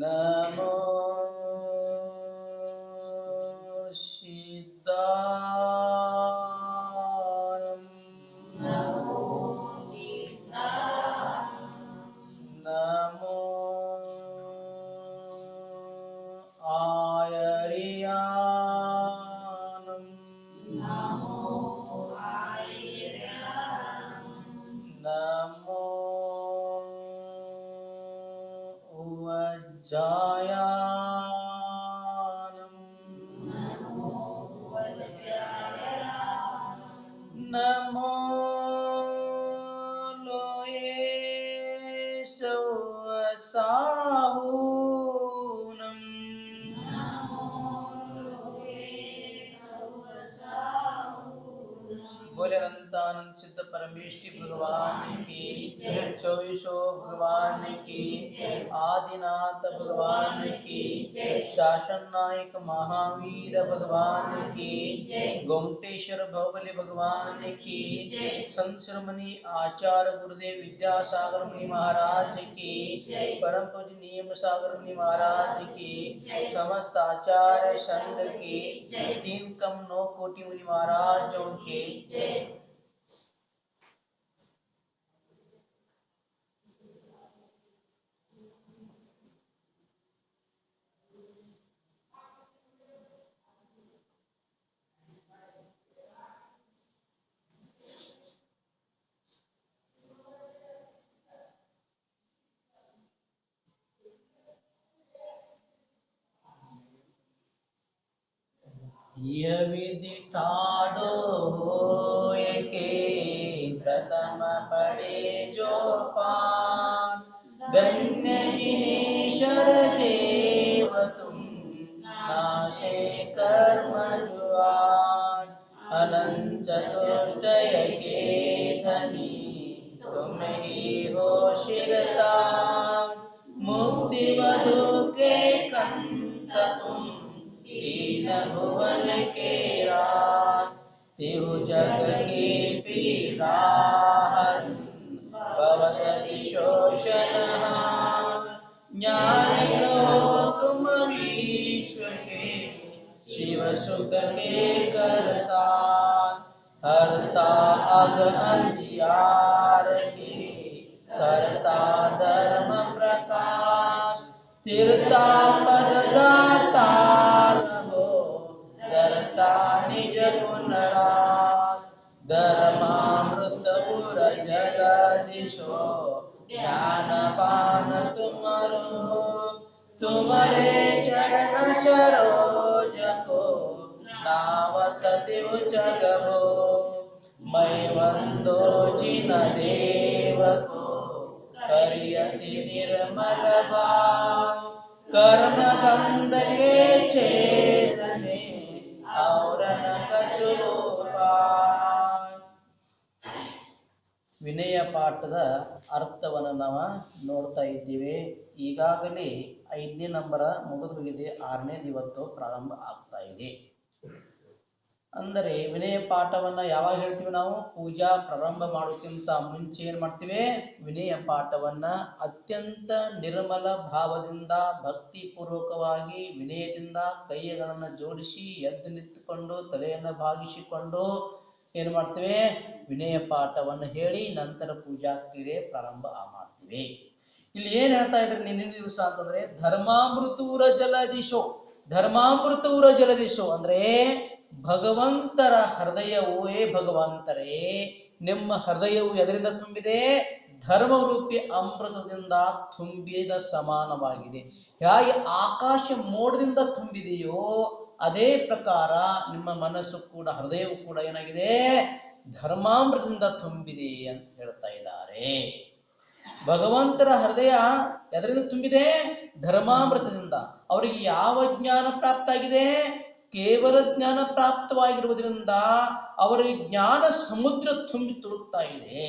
नमो सिद्धायं नमो आयर्यानं नमो उवज्जायानं नमो लोये सौवसाहूनं बोले अनंतानंद सिद्ध परमेष्टि भगवान की चौबीसो भगवान की आदिनाथ भगवान की शासन नायक महावीर भगवान की गोमटेश्वर भवबली भगवान की संत शिरोमणि आचार्य गुरुदेव विद्यासागर मुनि महाराज की परम पूज्य नियम सागर मुनि महाराज की समस्त आचार्य संघ की 3 कम 9 कोटि मुनि महाराजों के यह विधि ठाडो होय के प्रथम पड़े जो पान गण्य जिनेश्वर देव तुम नाशे कर्म जुआन अनंत चतुष्टय के धनी तुम ही हो शिरतान मुक्ति मधु के कंत तुम तीन भुवन के राज तिहु जग की पीड़ा हरन भवत शोषणहार ज्ञान कहो तुम विश्व के शिव सुख के करता हरता अग अंधियार के करता धर्म प्रकाश तीर्था पद दाता धरता निज गुण रास धर्मामृत पुर जल दिशो ज्ञान पान तुमरो तुम्हारे चरण सरोज को नावत दिव जगभो मैं वंदो जिन देव को करियति निर्मल भाव कर्म बंध के छेदने और न कछु उपाय ವಿನಯ ಪಾಠದ ಅರ್ಥವನ್ನು ನಾವು ನೋಡ್ತಾ ಇದ್ದೀವಿ. ಈಗಾಗಲೇ 5ನೇ ನಂಬರ ಮುಗಿದು ಹೋಗಿದೆ, 6ನೇದು ಇವತ್ತು ಪ್ರಾರಂಭ ಆಗ್ತಾ ಇದೆ. ಅಂದರೆ ವಿನಯ ಪಾಠವನ್ನ ಯಾವಾಗ ಹೇಳ್ತೀವಿ ನಾವು? ಪೂಜಾ ಪ್ರಾರಂಭ ಮಾಡೋಕ್ಕಿಂತ ಮುಂಚೆ ಏನ್ ಮಾಡ್ತೀವಿ? ವಿನಯ ಪಾಠವನ್ನ ಅತ್ಯಂತ ನಿರ್ಮಲ ಭಾವದಿಂದ ಭಕ್ತಿ ಪೂರ್ವಕವಾಗಿ ವಿನಯದಿಂದ ಕೈಗಳನ್ನು ಜೋಡಿಸಿ ಎದ್ದು ನಿಂತುಕೊಂಡು ತಲೆಯನ್ನು ಭಾಗಿಸಿಕೊಂಡು ಏನ್ ಮಾಡ್ತೀವಿ? ವಿನಯ ಪಾಠವನ್ನು ಹೇಳಿ ನಂತರ ಪೂಜಾ ಕ್ರಿಯೆ ಪ್ರಾರಂಭ ಮಾಡ್ತೀವಿ. ಇಲ್ಲಿ ಏನ್ ಹೇಳ್ತಾ ಇದ್ರೆ ನಿನ್ನೆ ದಿವಸ ಅಂತಂದ್ರೆ ಧರ್ಮಾಮೃತೂರ ಜಲದಿಶೋ. ಧರ್ಮಾಮೃತೂರ ಜಲದಿಶೋ ಅಂದ್ರೆ ಭಗವಂತರ ಹೃದಯವು ಭಗವಂತರೇ ನಿಮ್ಮ ಹೃದಯವು ಎದರಿಂದ ತುಂಬಿದೆ? ಧರ್ಮರೂಪಿ ಅಮೃತದಿಂದ ತುಂಬಿದ ಸಮಾನವಾಗಿದೆ. ಹೇಗೆ ಆಕಾಶ ಮೋಡದಿಂದ ತುಂಬಿದೆಯೋ ಅದೇ ಪ್ರಕಾರ ನಿಮ್ಮ ಮನಸ್ಸು ಕೂಡ ಹೃದಯವು ಕೂಡ ಏನಾಗಿದೆ? ಧರ್ಮಾಮೃತದಿಂದ ತುಂಬಿದೆ ಅಂತ ಹೇಳ್ತಾ ಇದ್ದಾರೆ. ಭಗವಂತರ ಹೃದಯ ಎದರಿಂದ ತುಂಬಿದೆ? ಧರ್ಮಾಮೃತದಿಂದ. ಅವರಿಗೆ ಯಾವ ಜ್ಞಾನ ಪ್ರಾಪ್ತ ಆಗಿದೆ? ಕೇವಲ ಜ್ಞಾನ ಪ್ರಾಪ್ತವಾಗಿರುವುದರಿಂದ ಅವರಿಗೆ ಜ್ಞಾನ ಸಮುದ್ರ ತುಂಬಿ ತುಳುಕ್ತಾ ಇದೆ.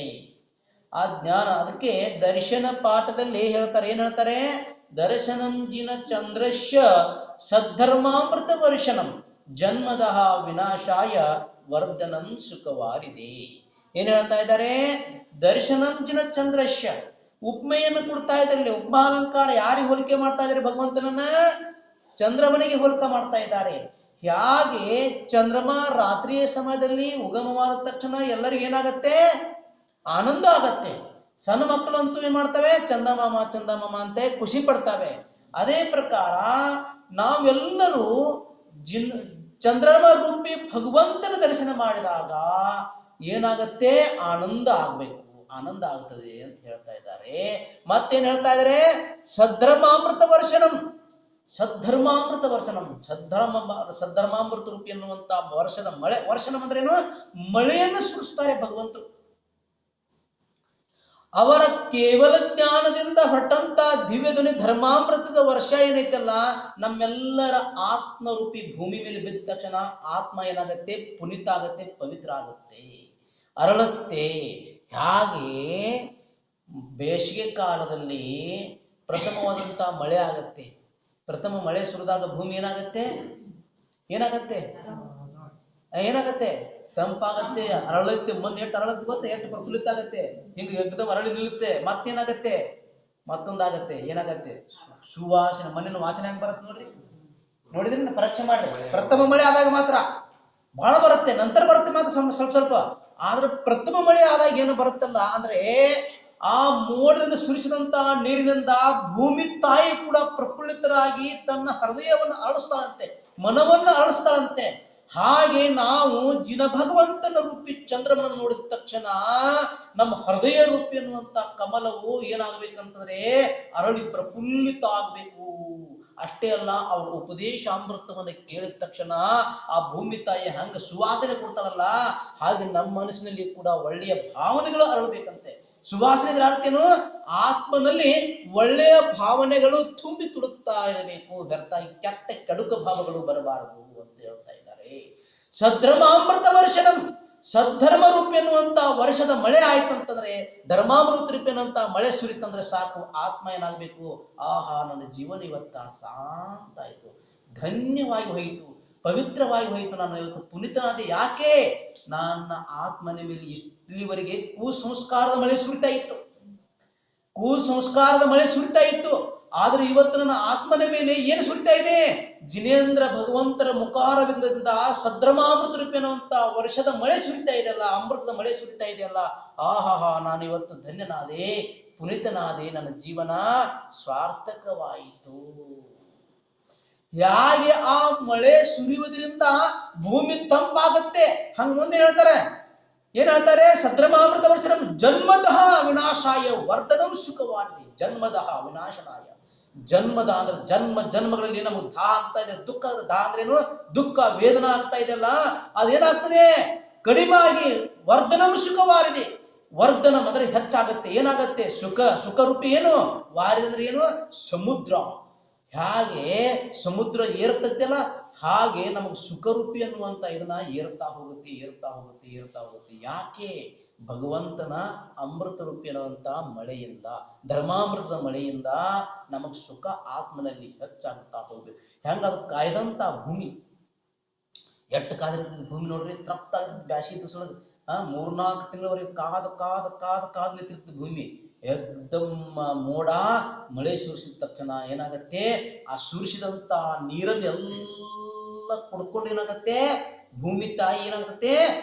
ಆ ಜ್ಞಾನ ಅದಕ್ಕೆ ದರ್ಶನ ಪಾಠದಲ್ಲಿ ಹೇಳ್ತಾರೆ. ಏನ್ ಹೇಳ್ತಾರೆ? ದರ್ಶನಂ ಜಿನ ಚಂದ್ರಶ್ಯ ಸದ್ಧರ್ಮಾಮೃತ ವರ್ಷನಂ. ಜನ್ಮದಃ ವಿನಾಶಾಯ ವರ್ಧನಂ ಸುಖವಾರಿದೆ. ಏನ್ ಹೇಳ್ತಾ ಇದ್ದಾರೆ? ದರ್ಶನಂ ಜಿನ ಚಂದ್ರಶ್ಯ. ಉಪ್ಮೆಯನ್ನು ಕೊಡ್ತಾ ಇದ್ದಾರೆ. ಉಪಮಾಲಂಕಾರ ಯಾರಿಗೆ ಹೋಲಿಕೆ ಮಾಡ್ತಾ ಇದ್ದಾರೆ? ಭಗವಂತನನ್ನ ಚಂದ್ರಮನಿಗೆ ಹೋಲಿಕೆ ಮಾಡ್ತಾ ಇದ್ದಾರೆ. ಹೇಗೆ ಚಂದ್ರಮ ರಾತ್ರಿಯ ಸಮಯದಲ್ಲಿ ಉಗಮವಾದ ತಕ್ಷಣ ಎಲ್ಲರಿಗೂ ಏನಾಗತ್ತೆ? ಆನಂದ ಆಗತ್ತೆ. ಸಣ್ಣ ಮಕ್ಕಳಂತೂ ಏನ್ ಮಾಡ್ತವೆ? ಚಂದಮಾಮ ಚಂದಮಾಮ ಅಂತ ಖುಷಿ ಪಡ್ತವೆ. ಅದೇ ಪ್ರಕಾರ ನಾವೆಲ್ಲರೂ ಚಂದ್ರಮ ರೂಪಿ ಭಗವಂತನ ದರ್ಶನ ಮಾಡಿದಾಗ ಏನಾಗತ್ತೆ? ಆನಂದ ಆಗ್ಬೇಕು, ಆನಂದ ಆಗ್ತದೆ ಅಂತ ಹೇಳ್ತಾ ಇದ್ದಾರೆ. ಮತ್ತೇನ್ ಹೇಳ್ತಾ ಇದ್ದಾರೆ? ಸದ್ಧರ್ಮಾಮೃತ ವರ್ಷನಂ. ಸದ್ಧರ್ಮಾಮೃತ ವರ್ಷನಂ. ಸದ್ಧರ್ಮಾಮೃತ ರೂಪಿ ಎನ್ನುವಂತ ವರ್ಷದ ಮಳೆ. ವರ್ಷನಂ ಅಂದ್ರೆ ಏನು? ಮಳೆಯನ್ನು ಸುರಿಸ್ತಾರೆ ಭಗವಂತರು. ಅವರ ಕೇವಲ ಜ್ಞಾನದಿಂದ ಹೊರಟಂತ ದಿವ್ಯ ಧ್ವನಿ ಧರ್ಮಾಮೃತದ ವರ್ಷ ಏನೈತಲ್ಲ, ನಮ್ಮೆಲ್ಲರ ಆತ್ಮರೂಪಿ ಭೂಮಿ ಮೇಲೆ ಬಿದ್ದ ತಕ್ಷಣ ಆತ್ಮ ಏನಾಗತ್ತೆ? ಪುನೀತ ಆಗತ್ತೆ, ಪವಿತ್ರ ಆಗತ್ತೆ, ಅರಳತ್ತೆ. ಹಾಗೆ ಬೇಸಿಗೆ ಕಾಲದಲ್ಲಿ ಪ್ರಥಮವಾದಂತ ಮಳೆ ಆಗತ್ತೆ. ಪ್ರಥಮ ಮಳೆ ಸುರಿದಾಗ ಭೂಮಿ ಏನಾಗತ್ತೆ? ಏನಾಗತ್ತೆ? ಏನಾಗತ್ತೆ? ತಂಪಾಗತ್ತೆ, ಅರಳುತ್ತೆ. ಮಣ್ಣು ಎಷ್ಟು ಅರಳತ್ತೆ ಗೊತ್ತೆ? ಎಷ್ಟು ಪ್ರಫುಲ್ಲಿತ ಆಗತ್ತೆ, ಹಿಂಗೆ ಎಗ್ದಮ್ ಅರಳಿ ನಿಲ್ಲುತ್ತೆ. ಮತ್ತೇನಾಗತ್ತೆ? ಮತ್ತೊಂದಾಗತ್ತೆ. ಏನಾಗತ್ತೆ? ಸುವಾಸನೆ. ಮಣ್ಣಿನ ವಾಸನೆ ಹೆಂಗ್ ಬರುತ್ತೆ ನೋಡ್ರಿ, ನೋಡಿದ್ರೆ ಪರೀಕ್ಷೆ ಮಾಡ್ರಿ. ಪ್ರಥಮ ಮಳೆ ಆದಾಗ ಮಾತ್ರ ಬಹಳ ಬರುತ್ತೆ, ನಂತರ ಬರುತ್ತೆ ಮಾತ್ರ ಸ್ವಲ್ಪ ಸ್ವಲ್ಪ. ಆದ್ರೆ ಪ್ರಥಮ ಮಳೆ ಆದಾಗ ಏನು ಬರುತ್ತಲ್ಲ ಅಂದ್ರೆ, ಆ ಮೋಡದಿಂದ ಸುರಿಸಿದಂತ ನೀರಿನಿಂದ ಭೂಮಿ ತಾಯಿ ಕೂಡ ಪ್ರಫುಲ್ಲಿತರಾಗಿ ತನ್ನ ಹೃದಯವನ್ನು ಅರಳಿಸ್ತಾಳಂತೆ, ಮನವನ್ನು ಅರಳಿಸ್ತಾಳಂತೆ. ಹಾಗೆ ನಾವು ಜಿನ ಭಗವಂತನ ರೂಪಿ ಚಂದ್ರಮನ ನೋಡಿದ ತಕ್ಷಣ ನಮ್ಮ ಹೃದಯ ರೂಪಿ ಅನ್ನುವಂತ ಕಮಲವು ಏನಾಗ್ಬೇಕಂತಂದ್ರೆ ಅರಳಿ ಪ್ರಫುಲ್ಲಿತ ಆಗ್ಬೇಕು. ಅಷ್ಟೇ ಅಲ್ಲ, ಅವರ ಉಪದೇಶಾಮೃತವನ್ನು ಕೇಳಿದ ತಕ್ಷಣ ಆ ಭೂಮಿ ತಾಯಿ ಹಂಗ ಸುವಾಸನೆ ಕೊಡ್ತಾಳಲ್ಲ, ಹಾಗೆ ನಮ್ಮ ಮನಸ್ಸಿನಲ್ಲಿ ಕೂಡ ಒಳ್ಳೆಯ ಭಾವನೆಗಳು ಅರಳಬೇಕಂತೆ. ಸುವಾಸನೆ ಅರ್ಥೇನು? ಆತ್ಮನಲ್ಲಿ ಒಳ್ಳೆಯ ಭಾವನೆಗಳು ತುಂಬಿ ತುಳುಕ್ತಾ ಇರಬೇಕು, ವ್ಯರ್ಥ ಕೆಟ್ಟ ಕೆಡುಕ ಭಾವಗಳು ಬರಬಾರದು ಅಂತ ಹೇಳ್ತಾ ಇದ್ದಾರೆ. ಸದ್ಧರ್ಮಾಮೃತ ವರ್ಷನಂ. ಸದ್ಧರ್ಮ ರೂಪಿ ಎನ್ನುವಂತ ವರ್ಷದ ಮಳೆ ಆಯ್ತಂತಂದ್ರೆ, ಧರ್ಮಾಮೃತ ರೂಪಿ ಅನ್ನುವಂತ ಮಳೆ ಸುರಿತಂದ್ರೆ ಸಾಕು, ಆತ್ಮ ಏನಾಗ್ಬೇಕು? ಆಹಾ, ನನ್ನ ಜೀವನ ಇವತ್ತ ಶಾಂತ ಆಯ್ತು, ಧನ್ಯವಾಗಿ ಹೋಯಿತು, ಪವಿತ್ರವಾಗಿ ಹೋಯಿತು, ನಾನು ಇವತ್ತು ಪುನೀತನಾದೆ. ಯಾಕೆ? ನನ್ನ ಆತ್ಮನ ಮೇಲೆ ಇಲ್ಲಿವರೆಗೆ ಕುಸಂಸ್ಕಾರದ ಮಳೆ ಸುರಿತಾ ಇತ್ತು, ಕುಸಂಸ್ಕಾರದ ಮಳೆ ಸುರಿತಾ ಇತ್ತು. ಆದ್ರೆ ಇವತ್ತು ನನ್ನ ಆತ್ಮನ ಮೇಲೆ ಏನು ಸುರಿತಾ ಇದೆ? ಜಿನೇಂದ್ರ ಭಗವಂತರ ಮುಖಾರವಿಂದದಿಂದ ಸದ್ರಮಾಮೃತ ರೂಪಿ ಅನ್ನುವಂತ ವರ್ಷದ ಮಳೆ ಸುರಿತಾ ಇದೆಯಲ್ಲ, ಅಮೃತದ ಮಳೆ ಸುರಿತಾ ಇದೆಯಲ್ಲ. ಆಹಾಹಾ, ನಾನು ಇವತ್ತು ಧನ್ಯನಾದೆ, ಪುನೀತನಾದೆ, ನನ್ನ ಜೀವನ ಸಾರ್ಥಕವಾಯಿತು. ಹೇಗೆ ಆ ಮಳೆ ಸುರಿಯುವುದರಿಂದ ಭೂಮಿ ತಂಪಾಗುತ್ತೆ, ಹಂಗ ಮುಂದೆ ಹೇಳ್ತಾರೆ. ಏನ್ ಹೇಳ್ತಾರೆ? ಸದ್ರಮಾಮೃತ ವರ್ಷನಂ ಜನ್ಮದಃ ವಿನಾಶಾಯ ವರ್ಧನಂ ಸುಖವಾರ್ತಿ. ಜನ್ಮದಃ ವಿನಾಶನಾಯ. ಜನ್ಮದ ಅಂದ್ರೆ ಜನ್ಮಗಳಲ್ಲಿ ನಮಗೆ ದಾ ಆಗ್ತಾ ಇದೆ. ದುಃಖದ ದಾ ಅಂದ್ರೇನು? ದುಃಖ ವೇದನ ಆಗ್ತಾ ಇದೆಯಲ್ಲ, ಅದೇನಾಗ್ತದೆ? ಕಡಿಮಾಗಿ ವರ್ಧನಂ ಸುಖವಾರಿದೆ. ವರ್ಧನಂ ಅಂದ್ರೆ ಹೆಚ್ಚಾಗತ್ತೆ. ಏನಾಗತ್ತೆ? ಸುಖರೂಪಿ ಏನು? ವಾರಿದೆ ಅಂದ್ರೆ ಏನು? ಸಮುದ್ರ. ಹಾಗೆ ಸಮುದ್ರ ಏರ್ತೈತಲ್ಲ, ಹಾಗೆ ನಮಗೆ ಸುಖರೂಪಿ ಅನ್ನುವಂತ ಇದನ್ನ ಏರ್ತಾ ಹೋಗುತ್ತೆ, ಏರ್ತಾ ಹೋಗುತ್ತೆ, ಏರ್ತಾ ಹೋಗುತ್ತೆ. ಯಾಕೆ? ಭಗವಂತನ ಅಮೃತ ರೂಪಿ ಅನ್ನುವಂತ ಮಳೆಯಿಂದ, ಧರ್ಮಾಮೃತದ ಮಳೆಯಿಂದ ನಮಗ್ ಸುಖ ಆತ್ಮನಲ್ಲಿ ಹೆಚ್ಚಾಗ್ತಾ ಹೋಗ್ಬೇಕು. ಹೆಂಗ ಅದು ಕಾಯ್ದಂತ ಭೂಮಿ, ಎಟ್ಟು ಕಾದಿರ್ತದೆ ಭೂಮಿ ನೋಡ್ರಿ. ತಪ್ಪ ಬ್ಯಾಸಿಗೆ ಬಿಸಿಲು 3-4 ತಿಂಗಳವರೆಗೆ ಕಾದ ನಿಂತಿರ್ತದೆ ಭೂಮಿ. ಎಕ್ದಮ್ ಮೋಡ ಮಳೆ ಸುರಿಸಿದ ತಕ್ಷಣ ಏನಾಗತ್ತೆ? ಆ ಸುರಿಸಿದಂತ ನೀರನ್ನು ಎಲ್ಲ ಕುಡ್ಕೊಂಡು ಏನಾಗತ್ತೆ? ಭೂಮಿ ತಾಯಿ ಏನಾಗತ್ತೆ?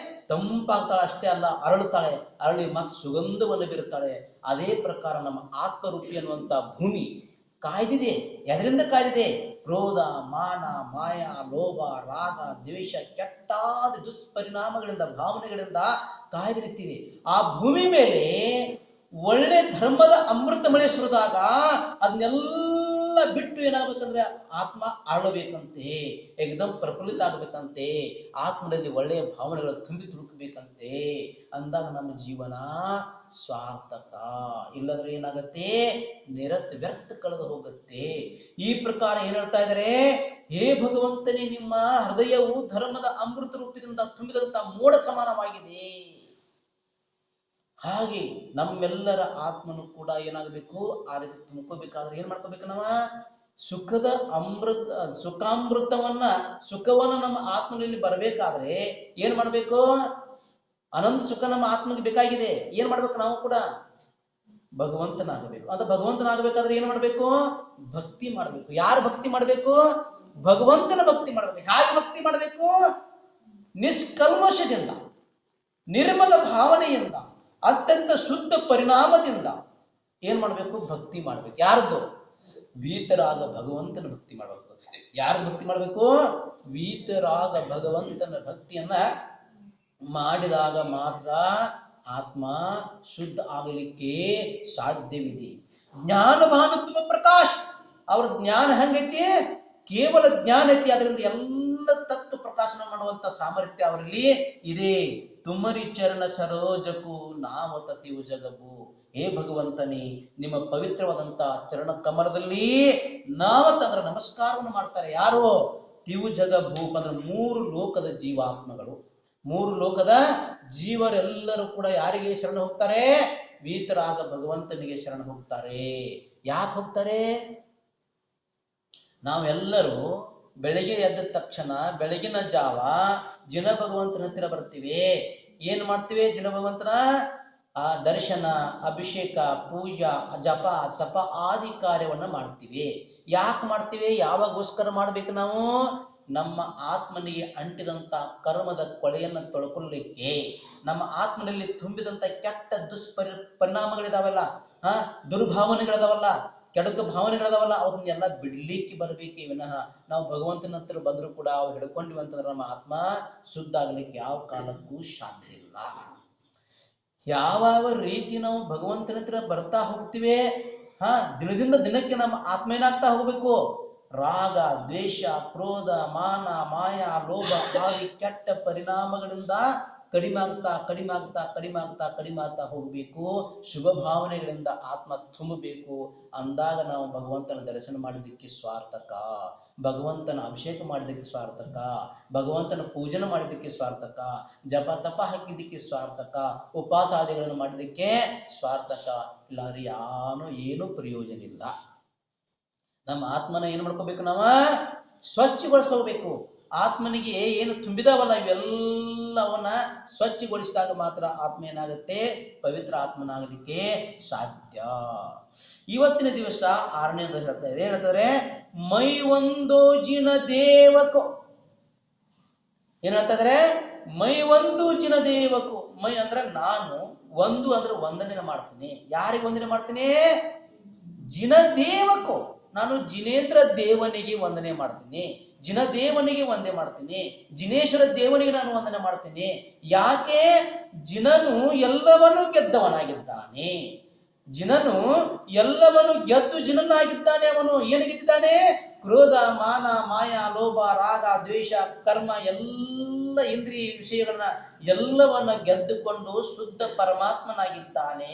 ತಂಪಾಗ್ತಾಳೆ. ಅಷ್ಟೇ ಅಲ್ಲ, ಅರಳುತ್ತಾಳೆ. ಅರಳಿ ಮತ್ತೆ ಸುಗಂಧವನ್ನು ಬೀರುತ್ತಾಳೆ. ಅದೇ ಪ್ರಕಾರ ನಮ್ಮ ಆತ್ಮರೂಪಿ ಅನ್ನುವಂತ ಭೂಮಿ ಕಾಯ್ದಿದೆ. ಎದರಿಂದ ಕಾಯ್ದಿದೆ? ಕ್ರೋಧ, ಮಾನ, ಮಾಯ, ಲೋಭ, ರಾಗ, ದ್ವೇಷ, ಕೆಟ್ಟಾದ ದುಷ್ಪರಿಣಾಮಗಳಿಂದ, ಭಾವನೆಗಳಿಂದ ಕಾಯ್ದು ನಿಂತಿದೆ. ಆ ಭೂಮಿ ಮೇಲೆ ಒಳ್ಳೆ ಧರ್ಮದ ಅಮೃತ ಮಳೆ ಸುರಿದಾಗ ಅದನ್ನೆಲ್ಲ ಬಿಟ್ಟು ಏನಾಗಬೇಕಂದ್ರೆ ಆತ್ಮ ಅರಳಬೇಕಂತೆ, ಏಕದಮ್ ಪ್ರಫುಲ್ಲಿತ ಆಗಬೇಕಂತೆ, ಆತ್ಮದಲ್ಲಿ ಒಳ್ಳೆಯ ಭಾವನೆಗಳು ತುಂಬಿ ತುಳುಕಬೇಕಂತೆ. ಅಂದಾಗ ನಮ್ಮ ಜೀವನ ಸಾರ್ಥಕ. ಇಲ್ಲದ್ರೆ ಏನಾಗತ್ತೆ? ವ್ಯರ್ಥ ಕಳೆದು ಹೋಗುತ್ತೆ. ಈ ಪ್ರಕಾರ ಏನ್ ಹೇಳ್ತಾ ಇದ್ದಾರೆ? ಹೇ ಭಗವಂತನೇ, ನಿಮ್ಮ ಹೃದಯವು ಧರ್ಮದ ಅಮೃತ ರೂಪದಿಂದ ತುಂಬಿದಂತ ಮೋಡ ಸಮಾನವಾಗಿದೆ. ಹಾಗೆ ನಮ್ಮೆಲ್ಲರ ಆತ್ಮನು ಕೂಡ ಏನಾಗಬೇಕು? ಆ ರೀತಿ ತುಂಬ್ಕೋಬೇಕಾದ್ರೆ ಏನ್ ಮಾಡ್ಕೋಬೇಕು? ಸುಖದ ಅಮೃತ ಸುಖವನ್ನ ನಮ್ಮ ಆತ್ಮನಲ್ಲಿ ಬರಬೇಕಾದ್ರೆ ಏನ್ ಮಾಡ್ಬೇಕು? ಅನಂತ ಸುಖ ನಮ್ಮ ಆತ್ಮಗೆ ಬೇಕಾಗಿದೆ. ಏನ್ ಮಾಡ್ಬೇಕು? ನಾವು ಕೂಡ ಭಗವಂತನಾಗಬೇಕು. ಅದು ಭಗವಂತನಾಗಬೇಕಾದ್ರೆ ಏನ್ ಮಾಡ್ಬೇಕು? ಭಕ್ತಿ ಮಾಡ್ಬೇಕು. ಯಾರು ಭಕ್ತಿ ಮಾಡ್ಬೇಕು? ಭಗವಂತನ ಭಕ್ತಿ ಮಾಡ್ಬೇಕು. ಹೇಗೆ ಭಕ್ತಿ ಮಾಡ್ಬೇಕು? ನಿಷ್ಕಲ್ಮಶದಿಂದ, ನಿರ್ಮಲ ಭಾವನೆಯಿಂದ, ಅತ್ಯಂತ ಶುದ್ಧ ಪರಿಣಾಮದಿಂದ ಏನ್ ಮಾಡ್ಬೇಕು? ಭಕ್ತಿ ಮಾಡ್ಬೇಕು. ಯಾರದ್ದು? ವೀತರಾಗ ಭಗವಂತನ ಭಕ್ತಿ ಮಾಡ್ಬೇಕು. ಯಾರ್ದು ಭಕ್ತಿ ಮಾಡ್ಬೇಕು? ವೀತರಾಗ ಭಗವಂತನ ಭಕ್ತಿಯನ್ನ ಮಾಡಿದಾಗ ಮಾತ್ರ ಆತ್ಮ ಶುದ್ಧ ಆಗಲಿಕ್ಕೆ ಸಾಧ್ಯವಿದೆ. ಜ್ಞಾನ ಭಾನುತ್ವ ಪ್ರಕಾಶ್, ಅವ್ರ ಜ್ಞಾನ ಹೆಂಗೈತಿ? ಕೇವಲ ಜ್ಞಾನ ಐತಿ. ಅದರಿಂದ ಎಲ್ಲ ತತ್ವ ಪ್ರಕಾಶನ ಮಾಡುವಂತ ಸಾಮರ್ಥ್ಯ ಅವರಲ್ಲಿ ಇದೆ. ತುಮರಿ ಚರಣ ಸರೋಜಕು ನಾಮತತಿವು ಜಗಬು. ಹೇ ಭಗವಂತನೇ, ನಿಮ್ಮ ಪವಿತ್ರವಾದಂತ ಚರಣ ಕಮಲದಲ್ಲಿ ನಾವತ್ ಅಂದ್ರೆ ನಮಸ್ಕಾರವನ್ನು ಮಾಡ್ತಾರೆ. ಯಾರು? ತಿವು ಜಗ ಭೂಪ ಅಂದ್ರೆ 3 ಲೋಕದ ಜೀವಾತ್ಮಗಳು, 3 ಲೋಕದ ಜೀವರೆಲ್ಲರೂ ಕೂಡ ಯಾರಿಗೆ ಶರಣ ಹೋಗ್ತಾರೆ? ವೀತರಾಗ ಭಗವಂತನಿಗೆ ಶರಣ ಹೋಗ್ತಾರೆ. ಯಾಕೆ ಹೋಗ್ತಾರೆ? ನಾವೆಲ್ಲರೂ ಬೆಳಿಗ್ಗೆ ಎದ್ದ ತಕ್ಷಣ ಬೆಳಗಿನ ಜಾವ ಜಿನ ಭಗವಂತನ ಹತ್ತಿರ ಬರ್ತೀವಿ. ಏನ್ ಮಾಡ್ತೀವಿ? ಜಿನ ಭಗವಂತನ ದರ್ಶನ, ಅಭಿಷೇಕ, ಪೂಜಾ, ಜಪ, ತಪ ಆದಿ ಕಾರ್ಯವನ್ನ ಮಾಡ್ತೀವಿ. ಯಾಕೆ ಮಾಡ್ತೀವಿ? ಯಾವಾಗೋಸ್ಕರ ಮಾಡ್ಬೇಕು? ನಾವು ನಮ್ಮ ಆತ್ಮನಿಗೆ ಅಂಟಿದಂತ ಕರ್ಮದ ಕೊಳೆಯನ್ನು ತೊಳ್ಕೊಳ್ಳಿಕ್ಕೆ, ನಮ್ಮ ಆತ್ಮನಲ್ಲಿ ತುಂಬಿದಂತ ಕೆಟ್ಟ ಪರಿಣಾಮಗಳಿದಾವಲ್ಲ, ದುರ್ಭಾವನೆಗಳಿದಾವಲ್ಲ, ಕೆಡುಕ ಭಾವನೆಗಳಿದಾವಲ್ಲ, ಅವ್ರನ್ನೆಲ್ಲ ಬಿಡ್ಲಿಕ್ಕೆ ಬರ್ಬೇಕೆ ವಿನಃ ನಾವು ಭಗವಂತನ ಹತ್ರ ಬಂದ್ರು ಕೂಡ ಅವು ಹಿಡ್ಕೊಂಡಿವಿ ಅಂತಂದ್ರೆ ನಮ್ಮ ಆತ್ಮ ಶುದ್ಧ ಆಗ್ಲಿಕ್ಕೆ ಯಾವ ಕಾಲಕ್ಕೂ ಸಾಧ್ಯ ಇಲ್ಲ. ಯಾವ ರೀತಿ ನಾವು ಭಗವಂತನ ಹತ್ರ ಬರ್ತಾ ಹೋಗ್ತಿವೆ, ದಿನದಿಂದ ದಿನಕ್ಕೆ ನಮ್ಮ ಆತ್ಮ ಏನಾಗ್ತಾ ಹೋಗ್ಬೇಕು? ರಾಗ, ದ್ವೇಷ, ಕ್ರೋಧ, ಮಾನ, ಮಾಯ, ಲೋಭ ಆದಿ ಕೆಟ್ಟ ಪರಿಣಾಮಗಳಿಂದ ಕಡಿಮೆ ಆಗ್ತಾ ಹೋಗ್ಬೇಕು. ಶುಭ ಭಾವನೆಗಳಿಂದ ಆತ್ಮ ತುಂಬಬೇಕು. ಅಂದಾಗ ನಾವು ಭಗವಂತನ ದರ್ಶನ ಮಾಡಿದ್ದಕ್ಕೆ ಸ್ವಾರ್ಥಕ, ಭಗವಂತನ ಅಭಿಷೇಕ ಮಾಡಿದ್ದಕ್ಕೆ ಸ್ವಾರ್ಥಕ, ಭಗವಂತನ ಪೂಜನ ಮಾಡಿದ್ದಕ್ಕೆ ಸ್ವಾರ್ಥಕ, ಜಪ ತಪ ಹಾಕಿದ್ದಕ್ಕೆ ಸ್ವಾರ್ಥಕ, ಉಪವಾಸಾದಿಗಳನ್ನು ಮಾಡಿದ್ದಕ್ಕೆ ಸ್ವಾರ್ಥಕ. ಇಲ್ಲಾಂದ್ರೆ ಏನು ಪ್ರಯೋಜನ ಇಲ್ಲ. ನಮ್ಮ ಆತ್ಮನ ಏನ್ ಮಾಡ್ಕೋಬೇಕು? ನಾವು ಸ್ವಚ್ಛಗೊಳಿಸ್ಕೋಬೇಕು. ಆತ್ಮನಿಗೆ ಏನು ತುಂಬಿದಾವಲ್ಲ ಇವೆಲ್ಲವನ್ನ ಸ್ವಚ್ಛಗೊಳಿಸಿದಾಗ ಮಾತ್ರ ಆತ್ಮ ಏನಾಗುತ್ತೆ? ಪವಿತ್ರ ಆತ್ಮನಾಗಲಿಕ್ಕೆ ಸಾಧ್ಯ. ಇವತ್ತಿನ ದಿವಸ 6ನೇದು ಹೇಳ್ತಾ ಇದೆ. ಹೇಳ್ತಾರೆ ಮೈ ಒಂದು ಜಿನ ದೇವಕೋ. ಏನ್ ಹೇಳ್ತಾ ಇದಾರೆ? ಮೈ ಒಂದು ಜಿನ ದೇವಕೋ. ಮೈ ಅಂದ್ರೆ ನಾನು, ಒಂದು ಅಂದ್ರೆ ವಂದನೆ ಮಾಡ್ತೀನಿ. ಯಾರಿಗೆ ವಂದನೆ ಮಾಡ್ತೀನಿ? ಜಿನ ದೇವಕೋ. ನಾನು ಜಿನೇಂದ್ರ ದೇವನಿಗೆ ವಂದನೆ ಮಾಡ್ತೀನಿ, ಜಿನ ದೇವನಿಗೆ ವಂದನೆ ಮಾಡ್ತೀನಿ, ಜಿನೇಶ್ವರ ದೇವನಿಗೆ ನಾನು ವಂದನೆ ಮಾಡ್ತೀನಿ. ಯಾಕೆ? ಜಿನನು ಎಲ್ಲವನ್ನೂ ಗೆದ್ದವನಾಗಿದ್ದಾನೆ. ಜಿನನು ಎಲ್ಲವನ್ನು ಗೆದ್ದು ಜಿನನಾಗಿದ್ದಾನೆ. ಅವನು ಏನು ಗೆದ್ದಿದ್ದಾನೆ? ಕ್ರೋಧ, ಮಾನ, ಮಾಯ, ಲೋಭ, ರಾಗ, ದ್ವೇಷ, ಕರ್ಮ ಎಲ್ಲ ಇಂದ್ರಿಯ ವಿಷಯಗಳನ್ನ ಎಲ್ಲವನ್ನ ಗೆದ್ದುಕೊಂಡು ಶುದ್ಧ ಪರಮಾತ್ಮನಾಗಿದ್ದಾನೆ.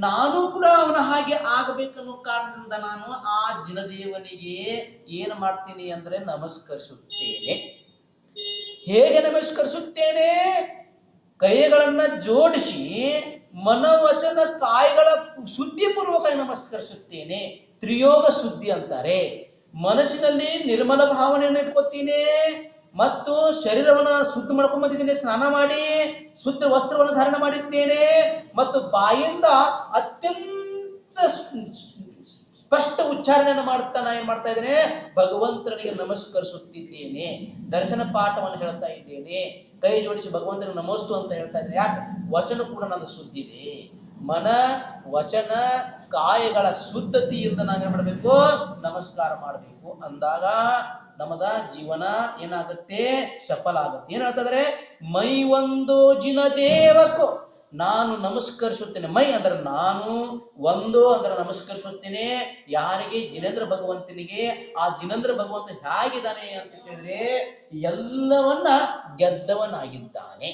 ನಾನು ಕೂಡ ಅವನ ಹಾಗೆ ಆಗಬೇಕನ್ನೋ ಕಾರಣದಿಂದ ನಾನು ಆ ಜಿನದೇವನಿಗೆ ಏನು ಮಾಡ್ತೀನಿ ಅಂದ್ರೆ ನಮಸ್ಕರಿಸುತ್ತೇನೆ. ಹೇಗೆ ನಮಸ್ಕರಿಸುತ್ತೇನೆ? ಕೈಗಳನ್ನ ಜೋಡಿಸಿ ಮನವಚನ ಕಾಯಿಗಳ ಶುದ್ಧಿಪೂರ್ವಕ ನಮಸ್ಕರಿಸುತ್ತೇನೆ. ತ್ರಿಯೋಗ ಶುದ್ಧಿ ಅಂತಾರೆ. ಮನಸ್ಸಿನಲ್ಲಿ ನಿರ್ಮಲ ಭಾವನೆಯನ್ನು ಇಟ್ಕೊತೀನಿ, ಮತ್ತು ಶರೀರವನ್ನು ಶುದ್ಧ ಮಾಡ್ಕೊಂಡ್ ಬಂದಿದ್ದೇನೆ. ಸ್ನಾನ ಮಾಡಿ ಶುದ್ಧ ವಸ್ತ್ರವನ್ನು ಧಾರಣ ಮಾಡಿದ್ದೇನೆ, ಮತ್ತು ಬಾಯಿಂದ ಅತ್ಯಂತ ಸ್ಪಷ್ಟ ಉಚ್ಚಾರಣೆಯನ್ನು ಮಾಡುತ್ತಾ ನಾ ಏನ್ ಮಾಡ್ತಾ ಇದ್ದೇನೆ? ಭಗವಂತನಿಗೆ ನಮಸ್ಕರಿಸುತ್ತಿದ್ದೇನೆ. ದರ್ಶನ ಪಾಠವನ್ನು ಹೇಳ್ತಾ ಇದ್ದೇನೆ. ಕೈ ಜೋಡಿಸಿ ಭಗವಂತನಿಗೆ ನಮಸ್ತು ಅಂತ ಹೇಳ್ತಾ ಇದ್ದೇನೆ. ಯಾಕೆ? ವಚನ ಕೂಡ ನನ್ನ ಶುದ್ಧಿದೆ. ಮನ, ವಚನ, ಕಾಯಗಳ ಶುದ್ಧತೆಯಿಂದ ನಾನು ಏನ್ ಮಾಡಬೇಕು? ನಮಸ್ಕಾರ ಮಾಡಬೇಕು. ಅಂದಾಗ ನಮ್ಮದ ಜೀವನ ಏನಾಗುತ್ತೆ? ಸಫಲ ಆಗುತ್ತೆ. ಏನ್ ಹೇಳ್ತಾ ಮೈ ಒಂದು ಜಿನ ದೇವಕ್ಕೋ. ನಾನು ನಮಸ್ಕರಿಸುತ್ತೇನೆ. ಮೈ ಅಂದ್ರೆ ನಾನು, ಒಂದು ಅಂದ್ರೆ ನಮಸ್ಕರಿಸುತ್ತೇನೆ. ಯಾರಿಗೆ? ಜಿನೇಂದ್ರ ಭಗವಂತನಿಗೆ. ಆ ಜಿನೇಂದ್ರ ಭಗವಂತ ಹೇಗಿದ್ದಾನೆ ಅಂತ ಕೇಳಿದ್ರೆ ಎಲ್ಲವನ್ನ ಗೆದ್ದವನಾಗಿದ್ದಾನೆ.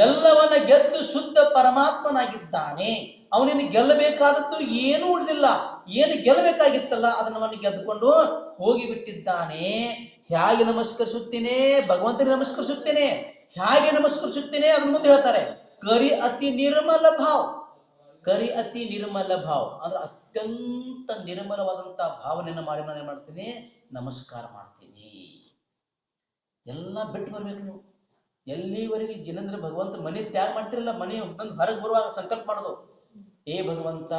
ಎಲ್ಲವನ್ನ ಗೆದ್ದು ಶುದ್ಧ ಪರಮಾತ್ಮನಾಗಿದ್ದಾನೆ. ಅವನಿನ್ನು ಗೆಲ್ಲಬೇಕಾದದ್ದು ಏನೂ ಉಳಿದಿಲ್ಲ. ಏನು ಗೆಲ್ಲಬೇಕಾಗಿತ್ತಲ್ಲ ಅದನ್ನು ಗೆದ್ದುಕೊಂಡು ಹೋಗಿಬಿಟ್ಟಿದ್ದಾನೆ. ಹೇಗೆ ನಮಸ್ಕರಿಸುತ್ತೇನೆ? ಭಗವಂತನಿಗೆ ನಮಸ್ಕರಿಸುತ್ತೇನೆ. ಹೇಗೆ ನಮಸ್ಕರಿಸುತ್ತೇನೆ ಅದನ್ನ ಮುಂದೆ ಹೇಳ್ತಾರೆ. ಕರಿ ಅತಿ ನಿರ್ಮಲ ಭಾವ. ಕರಿ ಅತಿ ನಿರ್ಮಲ ಭಾವ ಅಂದ್ರೆ ಅತ್ಯಂತ ನಿರ್ಮಲವಾದಂತಹ ಭಾವನೆಯನ್ನು ಮಾಡಿ ನಾನು ಏನ್ ಮಾಡ್ತೀನಿ, ನಮಸ್ಕಾರ ಮಾಡ್ತೀನಿ. ಎಲ್ಲ ಬಿಟ್ಟು ಬರ್ಬೇಕು ನೀವು. ಎಲ್ಲಿವರೆಗೆ ಜಿನೇಂದ್ರ ಭಗವಂತ ಮನೆ ತ್ಯಾಗ ಮಾಡ್ತಿರಲ್ಲ, ಮನೆ ಬಂದು ಹೊರಗೆ ಬರುವಾಗ ಸಂಕಲ್ಪ ಮಾಡೋದು, ಏ ಭಗವಂತ,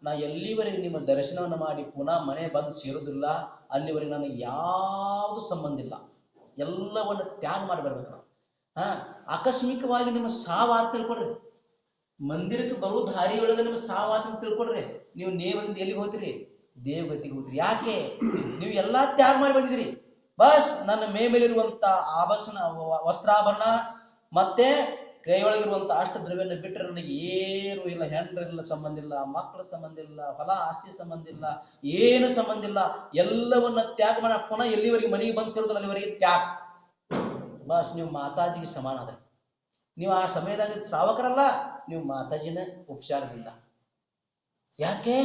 ನಾ ಎಲ್ಲಿವರೆಗೆ ನಿಮ್ಮ ದರ್ಶನವನ್ನು ಮಾಡಿ ಪುನಃ ಮನೆ ಬಂದು ಸೇರೋದಿಲ್ಲ, ಅಲ್ಲಿವರೆಗೆ ನನಗೆ ಯಾವುದು ಸಂಬಂಧ ಇಲ್ಲ, ಎಲ್ಲವನ್ನು ತ್ಯಾಗ ಮಾಡಿ ಬರ್ಬೇಕು ನಾವು. ಆಕಸ್ಮಿಕವಾಗಿ ನಿಮ್ಮ ಸಾವು ಅಂತ ತಿಳ್ಕೊಡ್ರಿ, ಮಂದಿರಕ್ಕೆ ಬರೋ ದಾರಿ ಒಳಗೆ ನಿಮ್ಮ ಸಾವು ಅಂತ ತಿಳ್ಕೊಡ್ರಿ, ನೀವು ನೇವದಿಂದ ಎಲ್ಲಿಗೆ ಹೋಗ್ತೀರಿ, ದೇವಗತಿಗೆ ಹೋಗ್ತೀರಿ. ಯಾಕೆ? ನೀವು ಎಲ್ಲಾ ತ್ಯಾಗ ಮಾಡಿ ಬಂದಿದ್ದೀರಿ. ಬಸ್ ನನ್ನ ಮೇಲಿರುವಂತ ಆಭರಣ, ವಸ್ತ್ರಾಭರಣ ಮತ್ತೆ ಕೈಯೊಳಗಿರುವಂತ ಅಷ್ಟ ದ್ರವ್ಯನ ಬಿಟ್ಟರೆ ನನಗೆ ಏನು ಇಲ್ಲ. ಹೆಂಡ್ರಿಲ್ಲ ಸಂಬಂಧ ಇಲ್ಲ, ಮಕ್ಕಳ ಸಂಬಂಧ ಇಲ್ಲ, ಹೊಲ ಆಸ್ತಿ ಸಂಬಂಧ ಇಲ್ಲ, ಏನು ಸಂಬಂಧ ಇಲ್ಲ. ಎಲ್ಲವನ್ನ ತ್ಯಾಗ ಮಾಡಿ ಪುನಃ ಎಲ್ಲಿವರೆಗೆ ಮನೆಗೆ ಬಂದು ಸೇರೋದಿಲ್ಲ ಅಲ್ಲಿವರೆಗೆ ತ್ಯಾಗ. ಬಸ್ ನೀವು ಮಾತಾಜಿಗೆ ಸಮಾನ ಅದ. ನೀವು ಆ ಸಮಯದಾಗ ಶ್ರಾವಕರಲ್ಲ, ನೀವು ಮಾತಾಜಿನ ಉಪಚಾರದಿಂದ. ಯಾಕೆ?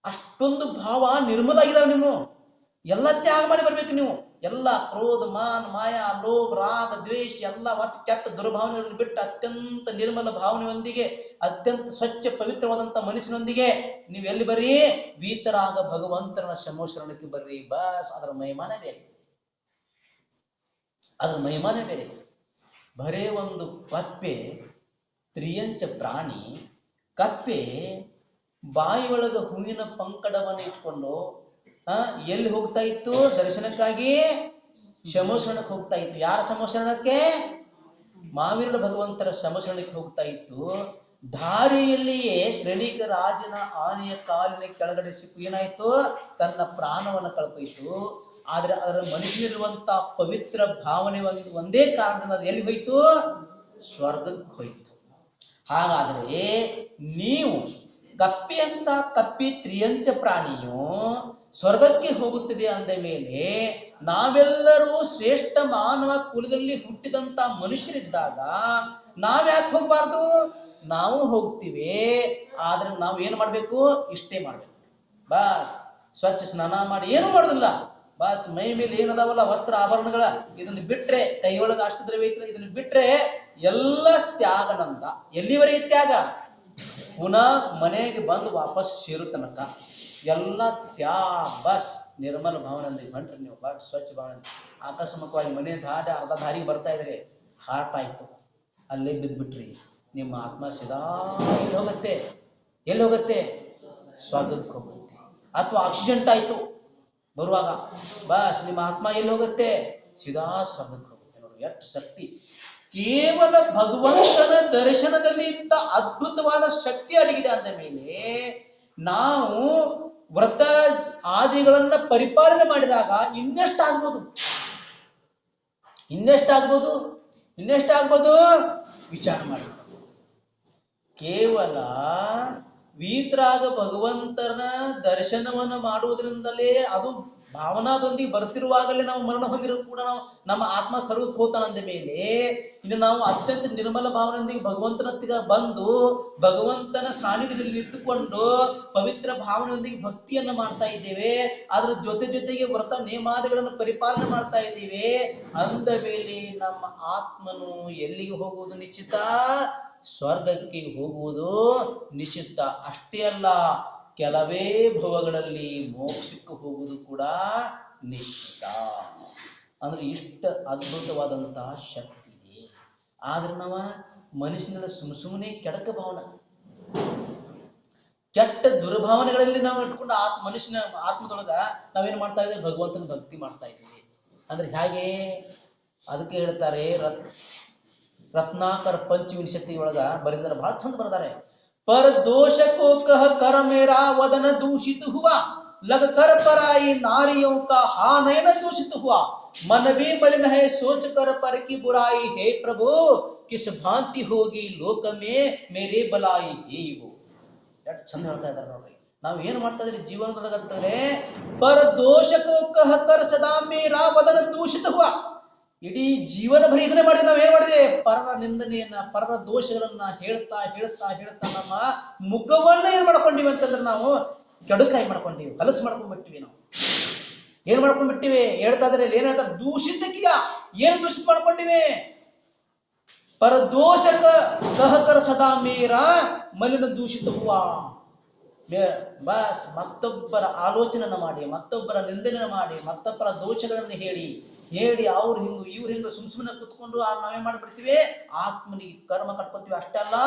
ಅಷ್ಟೊಂದು ಭಾವ ನಿರ್ಮಲ ಆಗಿದಾವೆ. ನೀವು ಎಲ್ಲ ತ್ಯಾಗ ಮಾಡಿ ಬರ್ಬೇಕು. ನೀವು ಎಲ್ಲ ಕ್ರೋಧ, ಮಾನ, ಮಾಯ, ಲೋಭ, ರಾಗ, ದ್ವೇಷ ಎಲ್ಲ ಒಟ್ಟು ಕೆಟ್ಟ ದುರ್ಭಾವನೆಗಳನ್ನು ಬಿಟ್ಟು ಅತ್ಯಂತ ನಿರ್ಮಲ ಭಾವನೆಯೊಂದಿಗೆ, ಅತ್ಯಂತ ಸ್ವಚ್ಛ ಪವಿತ್ರವಾದಂತ ಮನಸ್ಸಿನೊಂದಿಗೆ ನೀವು ಎಲ್ಲಿ ಬರ್ರಿ, ವೀತರಾಗ ಭಗವಂತನ ಶಮೋಶರಣಕ್ಕೆ ಬರ್ರಿ. ಬಸ್ ಅದರ ಮಹಿಮಾನ ಬೇರೆ, ಅದರ ಮಹಿಮಾನ ಬೇರೆ. ಬರೇ ಒಂದು ಕಪ್ಪೆ, ತ್ರಿಯಂಚ ಪ್ರಾಣಿ ಕಪ್ಪೆ ಬಾಯಿ ಒಳಗ ಹೂವಿನ ಪಂಕಡವನ್ನು ಇಟ್ಕೊಂಡು ಎಲ್ಲಿ ಹೋಗ್ತಾ ಇತ್ತು? ದರ್ಶನಕ್ಕಾಗಿ ಶಮೋಶರಣಕ್ಕೆ ಹೋಗ್ತಾ ಇತ್ತು. ಯಾರ ಶಮೋಶರಣಕ್ಕೆ? ಮಾವೀರ ಭಗವಂತರ ಶಮೋಶರಣಕ್ಕೆ ಹೋಗ್ತಾ ಇತ್ತು. ದಾರಿಯಲ್ಲಿಯೇ ಶ್ರೇಣಿಕ ರಾಜನ ಆನೆಯ ಕಾಲಿನ ಕೆಳಗಡೆ ಸಿಕ್ಕು ಏನಾಯ್ತು? ತನ್ನ ಪ್ರಾಣವನ್ನು ಕಳ್ಕೊಯ್ತು. ಆದ್ರೆ ಅದರ ಮನಸ್ಸಿನಲ್ಲಿರುವಂತ ಪವಿತ್ರ ಭಾವನೆ ಒಂದೇ ಕಾರಣದಿಂದ ಅದು ಎಲ್ಲಿ ಹೋಯ್ತು? ಸ್ವರ್ಗಕ್ಕೆ ಹೋಯ್ತು. ಹಾಗಾದ್ರೆ ನೀವು ಕಪ್ಪಿ ಅಂತ ಕಪ್ಪಿ ತ್ರಿಯಂಚ ಪ್ರಾಣಿಯು ಸ್ವರ್ಗಕ್ಕೆ ಹೋಗುತ್ತದೆ ಅಂದ ಮೇಲೆ, ನಾವೆಲ್ಲರೂ ಶ್ರೇಷ್ಠ ಮಾನವ ಕುಲದಲ್ಲಿ ಹುಟ್ಟಿದಂತ ಮನುಷ್ಯರಿದ್ದಾಗ ನಾವ್ಯಾಕೆ ಹೋಗ್ಬಾರ್ದು? ನಾವು ಹೋಗ್ತೀವಿ. ಆದ್ರೆ ನಾವು ಏನು ಮಾಡ್ಬೇಕು? ಇಷ್ಟೇ ಮಾಡ್ಬೇಕು. ಬಸ್ ಸ್ವಚ್ಛ ಸ್ನಾನ ಮಾಡಿ ಏನು ಮಾಡೋದಿಲ್ಲ. ಬಸ್ ಮೈ ಮೇಲೆ ಏನದಾವಲ್ಲ ವಸ್ತ್ರ ಆಭರಣಗಳ, ಇದನ್ನ ಬಿಟ್ರೆ, ಕೈಯೊಳಗ ಅಷ್ಟು ದ್ರವ್ಯ ಐತಿಲ್ಲ, ಇದನ್ನ ಬಿಟ್ರೆ ಎಲ್ಲ ತ್ಯಾಗನಂತ. ಎಲ್ಲಿವರೆಗೆ ತ್ಯಾಗ? ಪುನಃ ಮನೆಗೆ ಬಂದು ವಾಪಸ್ ಸೇರು ತನಕ ಎಲ್ಲ ತ್ಯಾಗ. ಬಸ್ ನಿರ್ಮಲ ಭಾವನೆ ಹೊಂಟ್ರಿ ನೀವು, ಬಟ್ ಸ್ವಚ್ಛ ಭಾವನೆ. ಆಕಸ್ಮಿಕವಾಗಿ ಮನೆ ದಾಟಿ ಅರ್ಧ ದಾರಿಗೆ ಬರ್ತಾ ಇದ್ರೆ ಹಾರ್ಟ್ ಆಯ್ತು, ಅಲ್ಲೇ ಬಿದ್ದುಬಿಟ್ರಿ, ನಿಮ್ಮ ಆತ್ಮ ಸದಾ ಎಲ್ಲಿ ಹೋಗುತ್ತೆ? ಎಲ್ಲಿ ಹೋಗುತ್ತೆ? ಸ್ವರ್ಗಕ್ಕೆ ಹೋಗುತ್ತೆ. ಅಥವಾ ಆಕ್ಸಿಡೆಂಟ್ ಆಯ್ತು ಬರುವಾಗ, ಬಸ್ ನಿಮ್ಮ ಆತ್ಮ ಎಲ್ಲಿ ಹೋಗುತ್ತೆ? ಸದಾ ಸ್ವರ್ಗಕ್ಕೆ ಹೋಗುತ್ತೆ. ನೋಡಿ ಎಷ್ಟು ಶಕ್ತಿ! ಕೇವಲ ಭಗವಂತನ ದರ್ಶನದಲ್ಲಿ ಇಂಥ ಅದ್ಭುತವಾದ ಶಕ್ತಿ ಅಡಗಿದೆ ಅಂದ ಮೇಲೆ, ನಾವು ವ್ರತ ಆದಿಗಳನ್ನ ಪರಿಪಾಲನೆ ಮಾಡಿದಾಗ ಇನ್ನೆಷ್ಟಾಗ್ಬೋದು? ಇನ್ನೆಷ್ಟಾಗ್ಬೋದು? ಇನ್ನೆಷ್ಟಾಗ್ಬೋದು? ವಿಚಾರ ಮಾಡಿ. ಕೇವಲ ವೀತರಾಗ ಭಗವಂತನ ದರ್ಶನವನ್ನು ಮಾಡುವುದರಿಂದಲೇ, ಅದು ಭಾವನಾದೊಂದಿಗೆ ಬರ್ತಿರುವಾಗಲೇ ನಾವು ಮರಣ ಹೊಂದಿರೋ ಕೂಡ ನಾವು ನಮ್ಮ ಆತ್ಮ ಸರ್ವಕ್ಕೆ ಹೋಗ್ತಾನಂದ ಮೇಲೆ, ಇನ್ನು ನಾವು ಅತ್ಯಂತ ನಿರ್ಮಲ ಭಾವನೆಯೊಂದಿಗೆ ಭಗವಂತನತ್ತಿಗ ಬಂದು ಭಗವಂತನ ಸಾನ್ನಿಧ್ಯದಲ್ಲಿ ನಿಂತುಕೊಂಡು ಪವಿತ್ರ ಭಾವನೆಯೊಂದಿಗೆ ಭಕ್ತಿಯನ್ನು ಮಾಡ್ತಾ ಇದ್ದೇವೆ. ಅದರ ಜೊತೆಗೆ ವ್ರತ ನೇಮಾದಿಗಳನ್ನು ಪರಿಪಾಲನೆ ಮಾಡ್ತಾ ಇದ್ದೇವೆ ಅಂದ ಮೇಲೆ ನಮ್ಮ ಆತ್ಮನು ಎಲ್ಲಿಗೆ ಹೋಗುವುದು ನಿಶ್ಚಿತ? ಸ್ವರ್ಗಕ್ಕೆ ಹೋಗುವುದು ನಿಶ್ಚಿತ. ಅಷ್ಟೇ ಅಲ್ಲ, ಕೆಲವೇ ಭವಗಳಲ್ಲಿ ಮೋಕ್ಷಕ್ಕೆ ಹೋಗುವುದು ಕೂಡ ನಿಶ್ಚಿತ. ಅಂದ್ರೆ ಇಷ್ಟ ಅದ್ಭುತವಾದಂತಹ ಶಕ್ತಿ ಇದೆ. ಆದ್ರೆ ನಾವು ಮನುಷ್ಯನೆಲ್ಲ ಸುಮ್ಮನೆ ಕೆಡಕ ಭಾವನೆ, ಕೆಟ್ಟ ದುರ್ಭಾವನೆಗಳಲ್ಲಿ ನಾವು ಇಟ್ಕೊಂಡು ಮನುಷ್ಯನ ಆತ್ಮದೊಳಗ ನಾವೇನ್ ಮಾಡ್ತಾ ಇದ್ದೇವೆ? ಭಗವಂತನ ಭಕ್ತಿ ಮಾಡ್ತಾ ಇದ್ದೀವಿ. ಅಂದ್ರೆ ಹೇಗೆ? ಅದಕ್ಕೆ ಹೇಳ್ತಾರೆ, ರತ್ನಾಕರ ಪಂಚವಿಂಶತಿ ಒಳಗ ಬರೆದಾರೆ, ಬಹಳ ಚಂದ ಬರೆದಾರೆ. पर दोष को कह कर मेरा वदन दूषित हुआ, लग कर पराई नारियों का हा नयन दूषित हुआ, मन भी मलिन है सोच कर पर की बुराई, हे प्रभु किस भांति होगी लोक में मेरे बलाई हे वो. ಎಷ್ಟು ಚಂದ ಹೇಳ್ತಾ ಇದ್ದಾರೆ ನೋಡ್ರಿ. ನಾವು ಏನು ಮಾಡ್ತಾ ಇದ್ರಿ ಜೀವನದೊಳಗಂತಂದ್ರೆ, ಪರ ದೋಷಕೋ ಕಹ ಕರ್ ಸದಾ ಮೇರಾ ವದನ ದೂಷಿತ ಹುವ. ಇಡೀ ಜೀವನ ಬರೀ ಇದನ್ನೇ ಮಾಡಿದ್ರೆ ನಾವ್ ಏನ್ ಮಾಡಿದೆ? ಪರರ ನಿಂದನೆಯನ್ನ, ಪರರ ದೋಷಗಳನ್ನ ಹೇಳ್ತಾ ಹೇಳ್ತಾ ಹೇಳ್ತಾ ನಮ್ಮ ಮುಖವನ್ನ ಏನ್ ಮಾಡ್ಕೊಂಡಿವಿ ಅಂತಂದ್ರೆ ನಾವು ಕೆಡುಕಾಯಿ ಮಾಡ್ಕೊಂಡಿವಿ, ಹೊಲಸು ಮಾಡ್ಕೊಂಡ್ಬಿಟ್ಟಿವಿ. ನಾವು ಏನ್ ಮಾಡ್ಕೊಂಡ್ಬಿಟ್ಟಿವಿ? ಹೇಳ್ತಾ ಇದ್ರೆ ಏನ್ ಹೇಳ್ತಾರೆ? ದೂಷಿತಕ್ಕಿಯ ಏನು ದೂಷಿತ ಮಾಡ್ಕೊಂಡಿವಿ? ಪರದೋಷಕ ಕಹಕರ ಸದಾ ಮೇರ ಮಲಿನ ದೂಷಿತ ಹುವ. ಬಸ್ ಮತ್ತೊಬ್ಬರ ಆಲೋಚನೆ ಮಾಡಿ, ಮತ್ತೊಬ್ಬರ ನಿಂದನೆ ಮಾಡಿ, ಮತ್ತೊಬ್ಬರ ದೋಷಗಳನ್ನು ಹೇಳಿ ಅವ್ರು ಹಿಂಗು ಇವ್ರು ಹಿಂಗು ಸುಮ್ಮನೆ ಕುತ್ಕೊಂಡು ನಾವೇ ಮಾಡಿಬಿಡ್ತೀವಿ, ಆತ್ಮನಿಗೆ ಕರ್ಮ ಕಟ್ಕೊತೀವಿ. ಅಷ್ಟೇ ಅಲ್ಲ,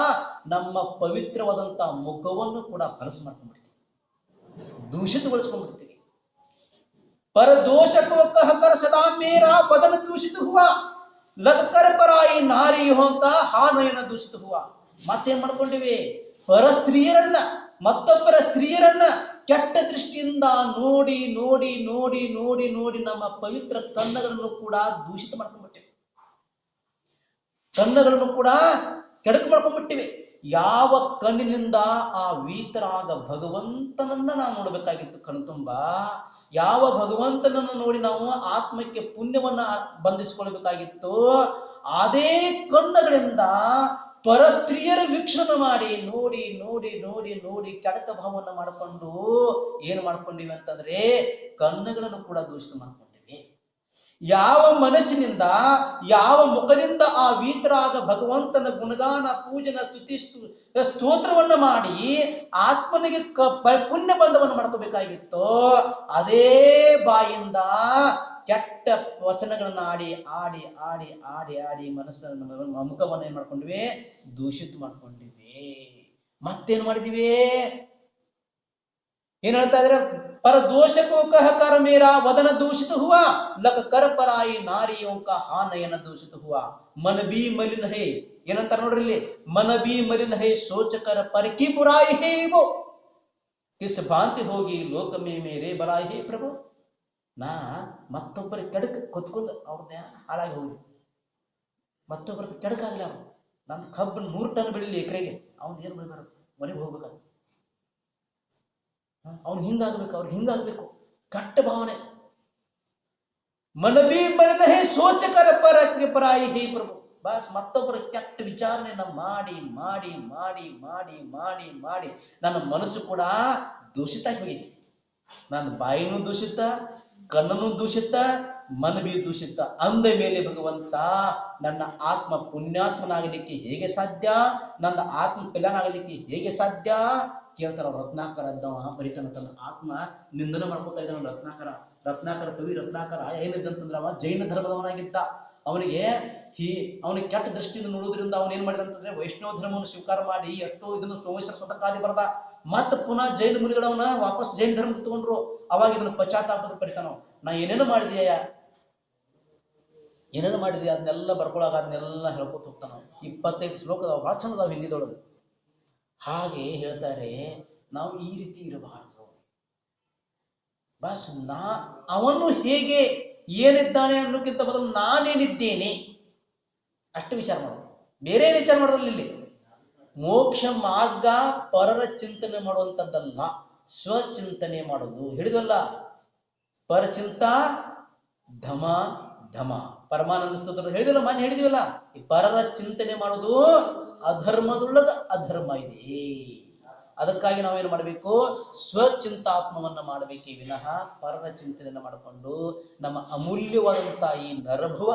ನಮ್ಮ ಪವಿತ್ರವಾದಂತ ಮುಖವನ್ನು ಕೂಡ ಹೊಲಸು ಮಾಡ್ಕೊಂಡ್ಬಿಡ್ತೀವಿ, ದೂಷಿತಗೊಳಿಸ್ಕೊಂಡ್ಬಿಡ್ತೀವಿ. ಪರದೋಷಕ ಕಹಕರ ಸದಾ ಮೇರ ಬದನ ದೂಷಿತ ಹುವ ಲಗಕರ ಪರಾಯಿ ನಾರಿ ಹೋಂಕ ಹಾನಯನ ದೂಷಿತ ಹುವ. ಮತ್ತೇನ್ ಮಾಡ್ಕೊಂಡಿವಿ? ಪರ ಸ್ತ್ರೀಯರನ್ನ, ಮತ್ತೊಬ್ಬರ ಸ್ತ್ರೀಯರನ್ನ ಕೆಟ್ಟ ದೃಷ್ಟಿಯಿಂದ ನೋಡಿ ನೋಡಿ ನೋಡಿ ನೋಡಿ ನೋಡಿ ನಮ್ಮ ಪವಿತ್ರ ಕಣ್ಣುಗಳನ್ನು ಕೂಡ ದೂಷಿತ ಮಾಡ್ಕೊಂಡ್ಬಿಟ್ಟಿವಿ, ಕಣ್ಣುಗಳನ್ನು ಕೂಡ ಕೆಡಕು ಮಾಡ್ಕೊಂಡ್ಬಿಟ್ಟಿವಿ. ಯಾವ ಕಣ್ಣಿನಿಂದ ಆ ವೀತರಾಗ ಭಗವಂತನನ್ನ ನಾವು ನೋಡ್ಬೇಕಾಗಿತ್ತು ಕಣ್ತುಂಬ. ಯಾವ ಭಗವಂತನನ್ನು ನೋಡಿ ನಾವು ಆತ್ಮಕ್ಕೆ ಪುಣ್ಯವನ್ನ ಬಂಧಿಸಿಕೊಳ್ಬೇಕಾಗಿತ್ತು, ಅದೇ ಕಣ್ಣುಗಳಿಂದ ಪರಸ್ತ್ರೀಯರ ವೀಕ್ಷಣೆ ಮಾಡಿ ನೋಡಿ ನೋಡಿ ನೋಡಿ ನೋಡಿ ಕೆಡಕ ಭಾವವನ್ನ ಮಾಡಿಕೊಂಡು ಏನ್ ಮಾಡ್ಕೊಂಡಿವಿ ಅಂತಂದ್ರೆ ಕಣ್ಣುಗಳನ್ನು ಕೂಡ ದೂಷಿತ ಮಾಡ್ಕೊಂಡಿವಿ. ಯಾವ ಮನಸ್ಸಿನಿಂದ, ಯಾವ ಮುಖದಿಂದ ಆ ವೀತರಾಗ ಭಗವಂತನ ಗುಣಗಾನ ಪೂಜನ ಸ್ತುತಿ ಸ್ತೋತ್ರವನ್ನ ಮಾಡಿ ಆತ್ಮನಿಗೆ ಪುಣ್ಯ ಬಂಧವನ್ನು ಮಾಡ್ಕೋಬೇಕಾಗಿತ್ತು, ಅದೇ ಬಾಯಿಂದ ಕೆಟ್ಟ ವಚನಗಳನ್ನ ಆಡಿ ಆಡಿ ಆಡಿ ಆಡಿ ಆಡಿ ಮನಸ್ಸನ್ನು ಮುಖವನ್ನು ಏನ್ ಮಾಡ್ಕೊಂಡಿವಿ? ದೂಷಿತ ಮಾಡ್ಕೊಂಡಿವಿ. ಮತ್ತೇನ್ ಮಾಡಿದಿವಿ? ಏನ್ ಹೇಳ್ತಾ ಇದ್ರೆ, ಪರ ದೋಷಕೋ ಕಹಕರ ಮೇರ ವದನ ದೂಷಿತ ಹುವ ಲಕ ಕರ ಪರಾಯಿ ನಾರಿಯೋಂಕ ಹಾನಯನ ದೂಷಿತ ಹುವ. ಮನಬಿ ಮಲಿನ ಹೇ, ಏನಂತಾರ ನೋಡ್ರಿ ಇಲ್ಲಿ, ಮನಬಿ ಮಲಿನ ಹೇ ಸೋಚಕರ ಪರಕಿ ಬುರಾಯಿ ಹೇ ಇವು ಕಿಸ್ ಭಾಂತಿ ಹೋಗಿ ಲೋಕ ಮೇ ಮೇರೆ ಬರಾಯಿ ಹೇ ಪ್ರಭು. ನಾ ಮತ್ತೊಬ್ಬರಿಗೆ ಕೆಡಕ ಕೊತ್ಕೊಂಡು ಅವ್ರದ್ದೇ ಹಾಳಾಗಿ ಹೋಗಿ, ಮತ್ತೊಬ್ಬರಿಗೆ ಕೆಡಕಾಗ್ಲಿ, ಅವ್ರು ನಂದು ಕಬ್ಬು 100 ಟನ್ ಬೆಳಿಲಿ ಎಕರೆಗೆ, ಅವ್ನು ಏನ್ ಬೆಳಿಬಾರ ಮನೆಗೆ ಹೋಗ್ಬೇಕಾದ್ರೆ ಅವ್ನು ಹಿಂಗಾಗ್ಬೇಕು, ಅವ್ರು ಹಿಂಗಾಗ್ಬೇಕು, ಕೆಟ್ಟ ಭಾವನೆ. ಮನಬಿ ಮಲಿನ ಹೇ ಸೋಚಕರ ಪರಕ್ಕೆ ಪರಾಯಿ ಹೇ ಪ್ರಭು. ಬಸ್ ಮತ್ತೊಬ್ಬರ ಕೆಟ್ಟ ವಿಚಾರಣೆಯನ್ನ ಮಾಡಿ ಮಾಡಿ ಮಾಡಿ ಮಾಡಿ ಮಾಡಿ ಮಾಡಿ ನನ್ನ ಮನಸ್ಸು ಕೂಡ ದೂಷಿತ ಹೋಗಿತ್ತು. ನನ್ನ ಬಾಯಿನೂ ದೂಷಿತ, ಕಣ್ಣನು ದೂಷಿತ, ಮನವಿ ದೂಷಿತ. ಅಂದ ಮೇಲೆ ಭಗವಂತ ನನ್ನ ಆತ್ಮ ಪುಣ್ಯಾತ್ಮನಾಗಲಿಕ್ಕೆ ಹೇಗೆ ಸಾಧ್ಯ, ನನ್ನ ಆತ್ಮ ಕಲ್ಯಾಣ ಆಗಲಿಕ್ಕೆ ಹೇಗೆ ಸಾಧ್ಯ ಕೇಳ್ತಾರ. ರತ್ನಾಕರ ಇದ್ದವ ಬರಿತಾನ, ತನ್ನ ಆತ್ಮ ನಿಂದನೆ ಮಾಡ್ಕೊತಾ ಇದ್ದಾನ. ರತ್ನಾಕರ ಕವಿ ರತ್ನಾಕರ ಏನಿದ್ದಂತಂದ್ರೆ ಅವ ಜೈನ ಧರ್ಮದವನಾಗಿದ್ದ. ಅವನಿಗೆ ಕೆಟ್ಟ ದೃಷ್ಟಿಯಿಂದ ನೋಡುವುದರಿಂದ ಅವನು ಏನ್ ಮಾಡಿದ ಅಂತಂದ್ರೆ ವೈಷ್ಣವ ಧರ್ಮವನ್ನು ಸ್ವೀಕಾರ ಮಾಡಿ ಎಷ್ಟೋ ಇದನ್ನು ಸೋಮೇಶ್ವರ ಸ್ವತಃಕಾದಿ ಬರದ. ಮತ್ತ ಪುನಃ ಜೈನ ಮುನಿಗಳವನ್ನ ವಾಪಸ್ ಜೈನ ಧರ್ಮ ತಗೊಂಡ್ರು. ಅವಾಗ ಇದನ್ನ ಪಶ್ಚಾತ್ತಾಪದ ಪಡಿತಾನ. ನಾ ಏನೇನು ಮಾಡಿದೆಯ ಅದನ್ನೆಲ್ಲ ಬರ್ಕೊಳಾಗ ಅದನ್ನೆಲ್ಲ ಹೇಳ್ಕೊತ ಹೋಗ್ತಾನ. 25 ಶ್ಲೋಕದ ಬಹಳ ಚಂದದಾವ ಹಿಂದಿದೊಳಗೆ. ಹಾಗೆ ಹೇಳ್ತಾರೆ, ನಾವು ಈ ರೀತಿ ಇರಬಾರದು. ಬಸ್ ಅವನು ಹೇಗೆ ಏನಿದ್ದಾನೆ ಅನ್ನೋಕ್ಕಿಂತ ಮೊದಲು ನಾನೇನಿದ್ದೇನೆ ಅಷ್ಟು ವಿಚಾರ ಮಾಡೋದು, ಬೇರೆ ಏನು ವಿಚಾರ ಮಾಡೋದಿಲ್ಲ. ಇಲ್ಲಿ ಮೋಕ್ಷ ಮಾರ್ಗ ಪರರ ಚಿಂತನೆ ಮಾಡುವಂಥದ್ದಲ್ಲ, ಸ್ವಚಿಂತನೆ ಮಾಡೋದು. ಹಿಡಿದ್ವಲ್ಲ, ಪರಚಿಂತ ಧಮ ಧಮ, ಪರಮಾನಂದ ಸ್ತೋತ್ರದ ಹೇಳಿದ್ವಲ್ಲ, ಮಾನ್ಯ ಹೇಳಿದಿವಲ್ಲ. ಈ ಪರರ ಚಿಂತನೆ ಮಾಡೋದು ಅಧರ್ಮದೊಳಗ ಅಧರ್ಮ ಇದೆ. ಅದಕ್ಕಾಗಿ ನಾವೇನು ಮಾಡಬೇಕು? ಸ್ವಚಿಂತಾತ್ಮವನ್ನ ಮಾಡಬೇಕೇ ವಿನಃ ಪರರ ಚಿಂತನೆಯನ್ನ ಮಾಡಿಕೊಂಡು ನಮ್ಮ ಅಮೂಲ್ಯವಾದಂತ ಈ ನರಭವ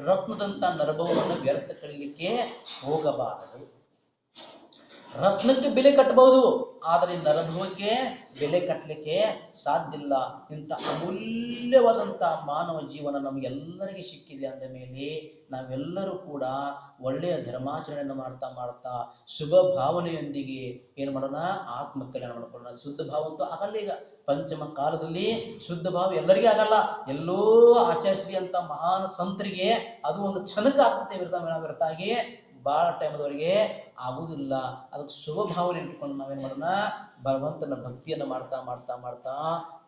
ರತ್ನದಂತ ನರಭವವನ್ನು ವ್ಯರ್ಥ ಕಳೀಲಿಕ್ಕೆ ಹೋಗಬಾರದು. ರತ್ನಕ್ಕೆ ಬೆಲೆ ಕಟ್ಟಬಹುದು, ಆದರೆ ನರಭವಕ್ಕೆ ಬೆಲೆ ಕಟ್ಟಲಿಕ್ಕೆ ಸಾಧ್ಯ ಇಲ್ಲ. ಇಂಥ ಅಮೂಲ್ಯವಾದಂತ ಮಾನವ ಜೀವನ ನಮಗೆಲ್ಲರಿಗೆ ಸಿಕ್ಕಿದೆ ಅಂದ ಮೇಲೆ ನಾವೆಲ್ಲರೂ ಕೂಡ ಒಳ್ಳೆಯ ಧರ್ಮಾಚರಣೆಯನ್ನು ಮಾಡ್ತಾ ಮಾಡ್ತಾ ಶುಭ ಭಾವನೆಯೊಂದಿಗೆ ಏನ್ ಮಾಡೋಣ? ಆತ್ಮ ಕಲ್ಯಾಣ ಮಾಡ್ಕೊಳ್ಳೋಣ. ಶುದ್ಧ ಭಾವ ಅಂತೂ ಆಗಲ್ಲ. ಈಗ ಪಂಚಮ ಕಾಲದಲ್ಲಿ ಶುದ್ಧ ಭಾವ ಎಲ್ಲರಿಗೂ ಆಗಲ್ಲ. ಎಲ್ಲೋ ಆಚರಿಸಿರಿ ಅಂತ ಮಹಾನ್ ಸಂತರಿಗೆ ಅದು ಒಂದು ಕ್ಷಣಕ್ಕೆ ಆಗ್ತದೆ, ವಿರತಾಗಿ ಬಹಳ ಟೈಮ್ದವರೆಗೆ ಆಗುವುದಿಲ್ಲ. ಅದಕ್ಕೆ ಶುಭ ಭಾವನೆ ಇಟ್ಕೊಂಡು ನಾವೇನ್ ಮಾಡೋಣ? ಭಗವಂತನ ಭಕ್ತಿಯನ್ನ ಮಾಡ್ತಾ ಮಾಡ್ತಾ ಮಾಡ್ತಾ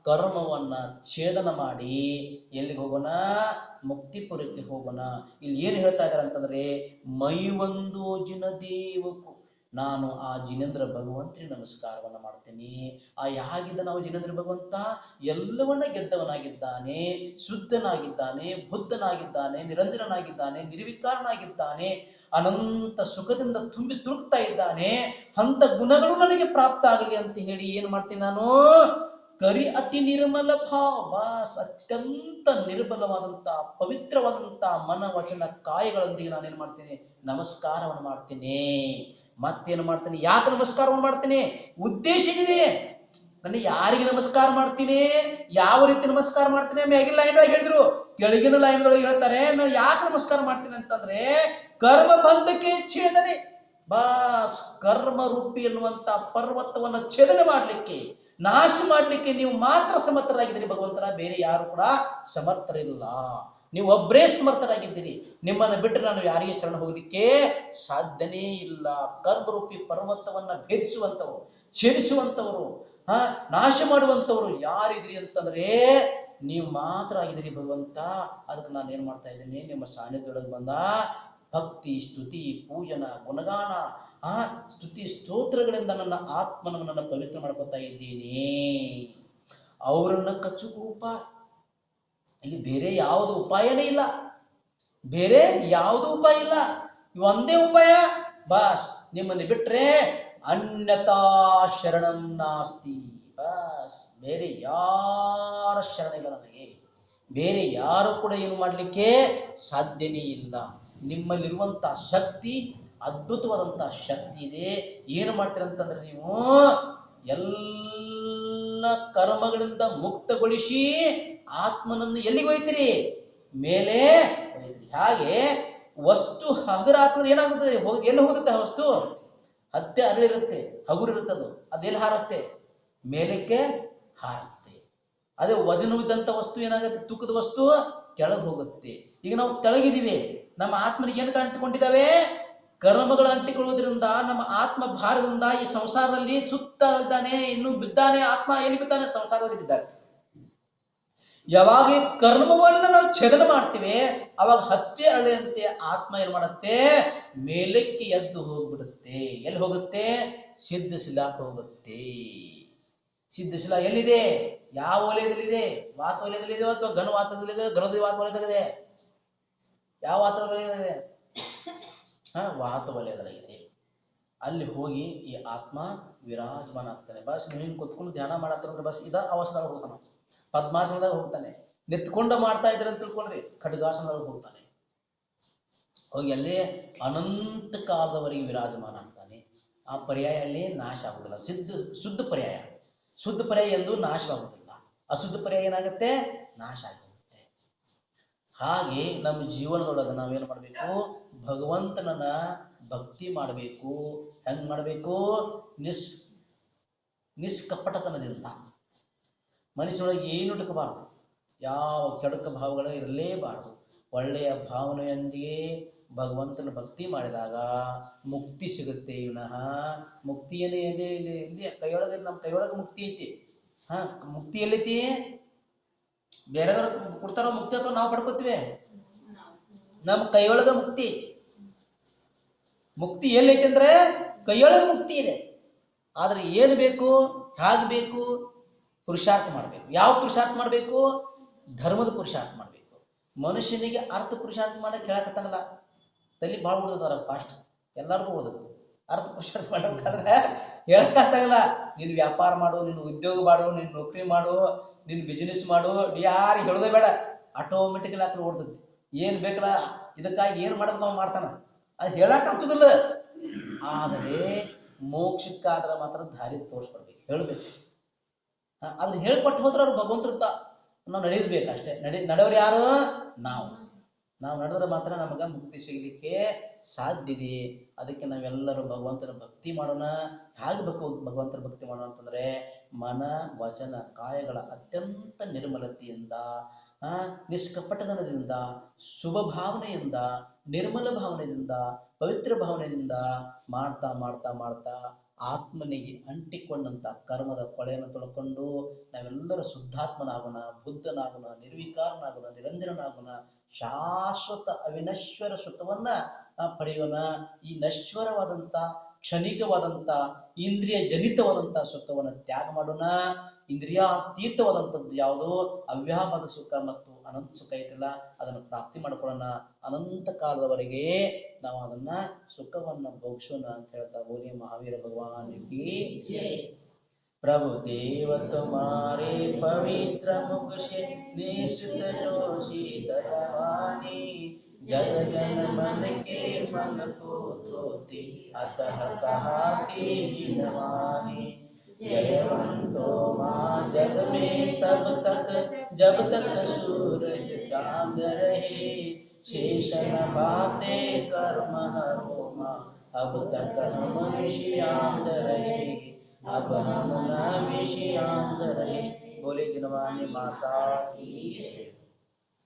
ಕರ್ಮವನ್ನ ಛೇದನ ಮಾಡಿ ಎಲ್ಲಿಗೆ ಹೋಗೋಣ? ಮುಕ್ತಿಪುರಕ್ಕೆ ಹೋಗೋಣ. ಇಲ್ಲಿ ಏನ್ ಹೇಳ್ತಾ ಇದಾರೆ ಅಂತಂದ್ರೆ, ಮೈವೊಂದು ಜಿನ ದೇವಕು, ನಾನು ಆ ಜಿನೇಂದ್ರ ಭಗವಂತನಿಗೆ ನಮಸ್ಕಾರವನ್ನ ಮಾಡ್ತೀನಿ. ಹೇಗಿದ್ದ ನಾವು ಜಿನೇಂದ್ರ ಭಗವಂತ? ಎಲ್ಲವನ್ನ ಗೆದ್ದವನಾಗಿದ್ದಾನೆ, ಶುದ್ಧನಾಗಿದ್ದಾನೆ, ಬುದ್ಧನಾಗಿದ್ದಾನೆ, ನಿರಂಜನನಾಗಿದ್ದಾನೆ, ನಿರ್ವಿಕಾರನಾಗಿದ್ದಾನೆ, ಅನಂತ ಸುಖದಿಂದ ತುಂಬಿ ತುಳುಕ್ತಾ ಇದ್ದಾನೆ. ಅಂತ ಗುಣಗಳು ನನಗೆ ಪ್ರಾಪ್ತ ಆಗಲಿ ಅಂತ ಹೇಳಿ ಏನ್ ಮಾಡ್ತೀನಿ? ನಾನು ಕರಿ ಅತಿ ನಿರ್ಮಲ ಭಾವ, ಬಸ್ ಅತ್ಯಂತ ನಿರ್ಮಲವಾದಂತ ಪವಿತ್ರವಾದಂತ ಮನ ವಚನ ಕಾಯಗಳೊಂದಿಗೆ ನಾನೇನ್ ಮಾಡ್ತೀನಿ, ನಮಸ್ಕಾರವನ್ನು ಮಾಡ್ತೀನಿ. ಮತ್ತೇನು ಮಾಡ್ತೀನಿ, ಯಾಕೆ ನಮಸ್ಕಾರವನ್ನು ಮಾಡ್ತೀನಿ, ಉದ್ದೇಶ ಏನಿದೆ, ನನಗೆ ಯಾರಿಗೆ ನಮಸ್ಕಾರ ಮಾಡ್ತೀನಿ, ಯಾವ ರೀತಿ ನಮಸ್ಕಾರ ಮಾಡ್ತೀನಿ. ಮ್ಯಾಗಿನ ಲೈನ್ದಾಗ ಹೇಳಿದ್ರು, ಕೆಳಗಿನ ಲೈನ್ದೊಳಗೆ ಹೇಳ್ತಾರೆ ನಾನು ಯಾಕೆ ನಮಸ್ಕಾರ ಮಾಡ್ತೀನಿ ಅಂತಂದ್ರೆ ಕರ್ಮ ಬಂಧಕ್ಕೆ ಛೇದನೆ. ಬಸ್ ಕರ್ಮ ರೂಪಿ ಎನ್ನುವಂತ ಪರ್ವತವನ್ನ ಛೇದನೆ ಮಾಡ್ಲಿಕ್ಕೆ, ನಾಶ ಮಾಡ್ಲಿಕ್ಕೆ ನೀವು ಮಾತ್ರ ಸಮರ್ಥರಾಗಿದ್ದೀರಿ ಭಗವಂತನ, ಬೇರೆ ಯಾರು ಕೂಡ ಸಮರ್ಥರಿಲ್ಲ. ನೀವು ಒಬ್ಬರೇ ಸಮರ್ಥರಾಗಿದ್ದೀರಿ. ನಿಮ್ಮನ್ನು ಬಿಟ್ಟರೆ ನಾನು ಯಾರಿಗೆ ಶರಣ ಹೋಗ್ಲಿಕ್ಕೆ ಸಾಧ್ಯನೇ ಇಲ್ಲ. ಕರ್ಮರೂಪಿ ಪರ್ವತವನ್ನ ಭೇದಿಸುವಂತವರು, ಛೇದಿಸುವಂತವರು, ನಾಶ ಮಾಡುವಂತವರು ಯಾರಿದ್ರಿ ಅಂತಂದ್ರೆ ನೀವು ಮಾತ್ರ ಆಗಿದ್ದೀರಿ ಭಗವಂತ. ಅದಕ್ಕೆ ನಾನು ಏನ್ ಮಾಡ್ತಾ ಇದ್ದೀನಿ, ನಿಮ್ಮ ಸಾನ್ನಿಧ್ಯದೊಳಗೆ ಬಂದ ಭಕ್ತಿ, ಸ್ತುತಿ, ಪೂಜನ, ಗುಣಗಾನ, ಸ್ತುತಿ ಸ್ತೋತ್ರಗಳಿಂದ ನನ್ನ ಆತ್ಮನನ್ನು ನನ್ನ ಪವಿತ್ರ ಮಾಡ್ಕೊತಾ ಇದ್ದೀನಿ. ಅವರನ್ನ ಕಚ್ಚುಕು ಉಪಾಯ, ಇಲ್ಲಿ ಬೇರೆ ಯಾವುದು ಉಪಾಯನೇ ಇಲ್ಲ, ಬೇರೆ ಯಾವುದು ಉಪಾಯ ಇಲ್ಲ, ಒಂದೇ ಉಪಾಯ. ಬಸ್ ನಿಮ್ಮನ್ನು ಬಿಟ್ರೆ ಅನ್ಯತಾ ಶರಣಂ ನಾಸ್ತಿ. ಬಸ್ ಬೇರೆ ಯಾರ ಶರಣ ಇಲ್ಲ ನನಗೆ, ಬೇರೆ ಯಾರು ಕೂಡ ಏನು ಮಾಡಲಿಕ್ಕೆ ಸಾಧ್ಯನೇ ಇಲ್ಲ. ನಿಮ್ಮಲ್ಲಿರುವಂತ ಶಕ್ತಿ ಅದ್ಭುತವಾದಂತ ಶಕ್ತಿ ಇದೆ. ಏನು ಮಾಡ್ತೀರಂತಂದ್ರೆ ನೀವು ಎಲ್ಲ ಕರ್ಮಗಳಿಂದ ಮುಕ್ತಗೊಳಿಸಿ ಆತ್ಮನನ್ನು ಎಲ್ಲಿಗೆ ಒಯ್ತೀರಿ, ಮೇಲೆ ಒಯ್ತೀರಿ. ಹಾಗೆ ವಸ್ತು ಹಗುರ ಆತಂದ್ರೆ ಏನಾಗುತ್ತದೆ, ಎಲ್ಲಿ ಹೋಗುತ್ತೆ ವಸ್ತು, ಹತ್ತೆ ಅರಳಿರುತ್ತೆ, ಹಗುರಿರುತ್ತದು, ಅದೆಲ್ಲಿ ಹಾರುತ್ತೆ, ಮೇಲಕ್ಕೆ ಹಾರುತ್ತೆ. ಅದೇ ವಜನವಿದ್ದಂಥ ವಸ್ತು ಏನಾಗುತ್ತೆ, ತೂಕದ ವಸ್ತು ಕೆಳಗೆ ಹೋಗುತ್ತೆ. ಈಗ ನಾವು ತೆಳಗಿದ್ದೀವಿ, ನಮ್ಮ ಆತ್ಮನಿಗೆ ಏನು ಅಂಟಿಕೊಂಡಿದ್ದಾವೆ, ಕರ್ಮಗಳು ಅಂಟಿಕೊಳ್ಳುವುದರಿಂದ ನಮ್ಮ ಆತ್ಮ ಭಾರದಿಂದ ಈ ಸಂಸಾರದಲ್ಲಿ ಸುತ್ತ ಇದ್ದಾನೆ, ಇನ್ನು ಬಿದ್ದಾನೆ. ಆತ್ಮ ಎಲ್ಲಿ ಬಿದ್ದಾನೆ, ಸಂಸಾರದಲ್ಲಿ ಬಿದ್ದಾನೆ. ಯಾವಾಗ ಈ ಕರ್ಮವನ್ನ ನಾವು ಛೇದನ ಮಾಡ್ತೀವಿ, ಅವಾಗ ಹತ್ಯೆ ಅಳೆಯಂತೆ ಆತ್ಮ ಏನ್ ಮಾಡುತ್ತೆ, ಮೇಲಕ್ಕೆ ಎದ್ದು ಹೋಗ್ಬಿಡುತ್ತೆ. ಎಲ್ಲಿ ಹೋಗುತ್ತೆ, ಸಿದ್ಧಶಿಲಾಕ್ಕೆ ಹೋಗುತ್ತೆ. ಸಿದ್ಧಶಿಲಾ ಎಲ್ಲಿದೆ, ಯಾವ ವಲಯದಲ್ಲಿದೆ, ವಾತ ವಲಯದಲ್ಲಿದೆ ಅಥವಾ ಘನ ವಾತದಲ್ಲಿದೆ, ಘನದ ವಾತ ವಲಯದಾಗಿದೆ, ಯಾವ ವಾತ ವಲಯದಲ್ಲಿದೆ, ವಾತ ವಲಯದಲ್ಲಿದೆ. ಅಲ್ಲಿ ಹೋಗಿ ಈ ಆತ್ಮ ವಿರಾಜಮಾನ ಆಗ್ತಾನೆ. ಬಸ್ ನೀವು ಕುತ್ಕೊಂಡು ಧ್ಯಾನ ಮಾಡತ್ತಂದ್ರೆ ಬಸ್ ಇದ ಅವಸ್ಥೆದಾಗ ಹೋಗ್ತಾನೆ, ಪದ್ಮಾಸನದಾಗ ಹೋಗ್ತಾನೆ. ನಿತ್ಕೊಂಡ ಮಾಡ್ತಾ ಇದ್ರೆ ಅಂತ ತಿಳ್ಕೊಂಡ್ರಿ, ಖಡ್ಗಾಸನದಾಗ ಹೋಗ್ತಾನೆ. ಹೋಗಿ ಅಲ್ಲಿ ಅನಂತ ಕಾಲದವರೆಗೆ ವಿರಾಜಮಾನ ಆಗ್ತಾನೆ. ಆ ಪರ್ಯಾಯ ಅಲ್ಲಿ ನಾಶ ಆಗುದಿಲ್ಲ. ಶುದ್ಧ ಪರ್ಯಾಯ, ಶುದ್ಧ ಪರ್ಯಾಯ ಎಂದು ನಾಶವಾಗುವುದಿಲ್ಲ. ಅಶುದ್ಧ ಪರ್ಯಾಯ ಏನಾಗುತ್ತೆ, ನಾಶ ಆಗುತ್ತೆ. ಹಾಗೆ ನಮ್ಮ ಜೀವನದೊಳಗೆ ನಾವೇನು ಮಾಡಬೇಕು, ಭಗವಂತನನ್ನ ಭಕ್ತಿ ಮಾಡಬೇಕು. ಹೆಂಗ್ ಮಾಡಬೇಕು, ನಿಷ್ಕಪಟತನದಿಂದ. ಮನಸ್ಸಿನೊಳಗೆ ಏನು ಇಟ್ಕೋಬಾರ್ದು, ಯಾವ ಕೆಡುಕ ಭಾವಗಳು ಇರಲೇಬಾರದು. ಒಳ್ಳೆಯ ಭಾವನೆಯೊಂದಿಗೆ ಭಗವಂತನ ಭಕ್ತಿ ಮಾಡಿದಾಗ ಮುಕ್ತಿ ಸಿಗುತ್ತೆ. ವಿನಃ ಮುಕ್ತಿಯನ್ನೇ ಇಲ್ಲಿ ಕೈಯೊಳಗೆ, ನಮ್ಮ ಕೈಯೊಳಗೆ ಮುಕ್ತಿ ಐತಿ. ಮುಕ್ತಿ ಎಲ್ಲೈತಿ, ಬೇರೆದವ್ರ ಕೊಡ್ತಾರೋ ಮುಕ್ತಿ ಅಥವಾ ನಾವು ಪಡ್ಕೋತೀವಿ, ನಮ್ಮ ಕೈಯೊಳಗ ಮುಕ್ತಿ ಐತಿ. ಮುಕ್ತಿ ಎಲ್ಲೈತಿ ಅಂದ್ರೆ ಕೈಯೊಳಗೆ ಮುಕ್ತಿ ಇದೆ. ಆದ್ರೆ ಏನು ಬೇಕು, ಹೇಗೆ ಬೇಕು, ಪುರುಷಾರ್ಥ ಮಾಡಬೇಕು. ಯಾವ ಪುರುಷಾರ್ಥ ಮಾಡಬೇಕು, ಧರ್ಮದ ಪುರುಷಾರ್ಥ ಮಾಡಬೇಕು. ಮನುಷ್ಯನಿಗೆ ಅರ್ಥ ಪುರುಷಾರ್ಥ ಮಾಡಕ್ಕೆ ಹೇಳಕತ್ತಂಗಲ್ಲ, ತಲೆ ಭಾಳ ಉಳಿದಾರ ಫಾಸ್ಟ್, ಎಲ್ಲರಿಗೂ ಓದತ್ತು. ಅರ್ಥ ಪುರುಷಾರ್ಥ ಮಾಡ್ಬೇಕಾದ್ರೆ ಹೇಳಕತ್ತಾಗಲ್ಲ. ನೀನು ವ್ಯಾಪಾರ ಮಾಡು, ನೀನು ಉದ್ಯೋಗ ಮಾಡು, ನೀನು ನೌಕರಿ ಮಾಡು, ನೀನು ಬಿಸ್ನೆಸ್ ಮಾಡು, ಯಾರು ಹೇಳೋದೇ ಬೇಡ, ಆಟೋಮೆಟಿಕಲಿ ಹಾಕಿ ಓಡ್ತೈತಿ. ಏನು ಬೇಕಲ್ಲ ಇದಕ್ಕಾಗಿ ಏನು ಮಾಡ್ಬೇಕು ನಾವು ಮಾಡ್ತಾನ, ಅದು ಹೇಳಕ್ ಆಗ್ತದಿಲ್ಲ. ಆದರೆ ಮೋಕ್ಷಕ್ಕಾದ್ರೆ ಮಾತ್ರ ದಾರಿ ತೋರಿಸ್ಕೊಡ್ಬೇಕು, ಹೇಳ್ಬೇಕು. ಅದನ್ನ ಹೇಳ್ಕೊಟ್ಟು ಹೋದ್ರೆ ಅವ್ರು ಭಗವಂತ ನಾವು ನಡೆಯಬೇಕು ಅಷ್ಟೇ. ನಡೆಯೋರು ಯಾರು, ನಾವು ನಡೆದ್ರೆ ಮಾತ್ರ ನಮಗೆ ಮುಕ್ತಿ ಸಿಗಲಿಕ್ಕೆ ಸಾಧ್ಯ ಇದೆ. ಅದಕ್ಕೆ ನಾವೆಲ್ಲರೂ ಭಗವಂತನ ಭಕ್ತಿ ಮಾಡೋಣ. ಹೇಗೆ ಭಗವಂತನ ಭಕ್ತಿ ಮಾಡೋಣ ಅಂತಂದ್ರೆ ಮನ ವಚನ ಕಾಯಗಳ ಅತ್ಯಂತ ನಿರ್ಮಲತೆಯಿಂದ, ನಿಷ್ಕಪಟತನದಿಂದ, ಶುಭ ಭಾವನೆಯಿಂದ, ನಿರ್ಮಲ ಭಾವನೆಯಿಂದ, ಪವಿತ್ರ ಭಾವನೆಯಿಂದ ಮಾಡ್ತಾ ಮಾಡ್ತಾ ಮಾಡ್ತಾ ಆತ್ಮನಿಗೆ ಅಂಟಿಕೊಂಡಂತ ಕರ್ಮದ ಕೊಳೆಯನ್ನು ತೊಳ್ಕೊಂಡು ನಾವೆಲ್ಲರೂ ಶುದ್ಧಾತ್ಮನಾಗೋಣ, ಬುದ್ಧನಾಗೋಣ, ನಿರ್ವಿಕಾರನಾಗೋಣ, ನಿರಂಜನನಾಗೋಣ, ಶಾಶ್ವತ ಅವಿನಶ್ವರ ಸುಖವನ್ನ ಪಡೆಯೋಣ. ಈ ನಶ್ವರವಾದಂತ, ಕ್ಷಣಿಕವಾದಂತ, ಇಂದ್ರಿಯ ಜನಿತವಾದಂತ ಸುಖವನ್ನು ತ್ಯಾಗ ಮಾಡೋಣ. ಇಂದ್ರಿಯಾತೀತವಾದಂಥದ್ದು ಯಾವುದು, ಅವ್ಯಾಹದ ಸುಖ ಮತ್ತು ಅನಂತ ಸುಖ ಐತಿಲ್ಲ, ಅದನ್ನು ಪ್ರಾಪ್ತಿ ಮಾಡ್ಕೊಳ್ಳೋಣ. ಅನಂತ ಕಾಲದವರೆಗೆ ನಾವು ಅದನ್ನ ಸುಖವನ್ನ ಭೋಗಿಸೋಣ ಅಂತ ಹೇಳ್ತಾ ಬೋಲಿ ಮಹಾವೀರ ಭಗವಾನಿಗೆ प्रभु देव तुम्हारे पवित्र मुख से निश्चित जो शीतलवाणी जग जन मन के मन को धोती अतः कहाती जिनवानी जयवंतो माँ जग में तब तक जब तक सूरज चांद रहे शेष नभाते कर्म हरो माँ अब तक हम विषयांत रहे अब हम न विषयांत रहे। बोले जिनवानी माता की।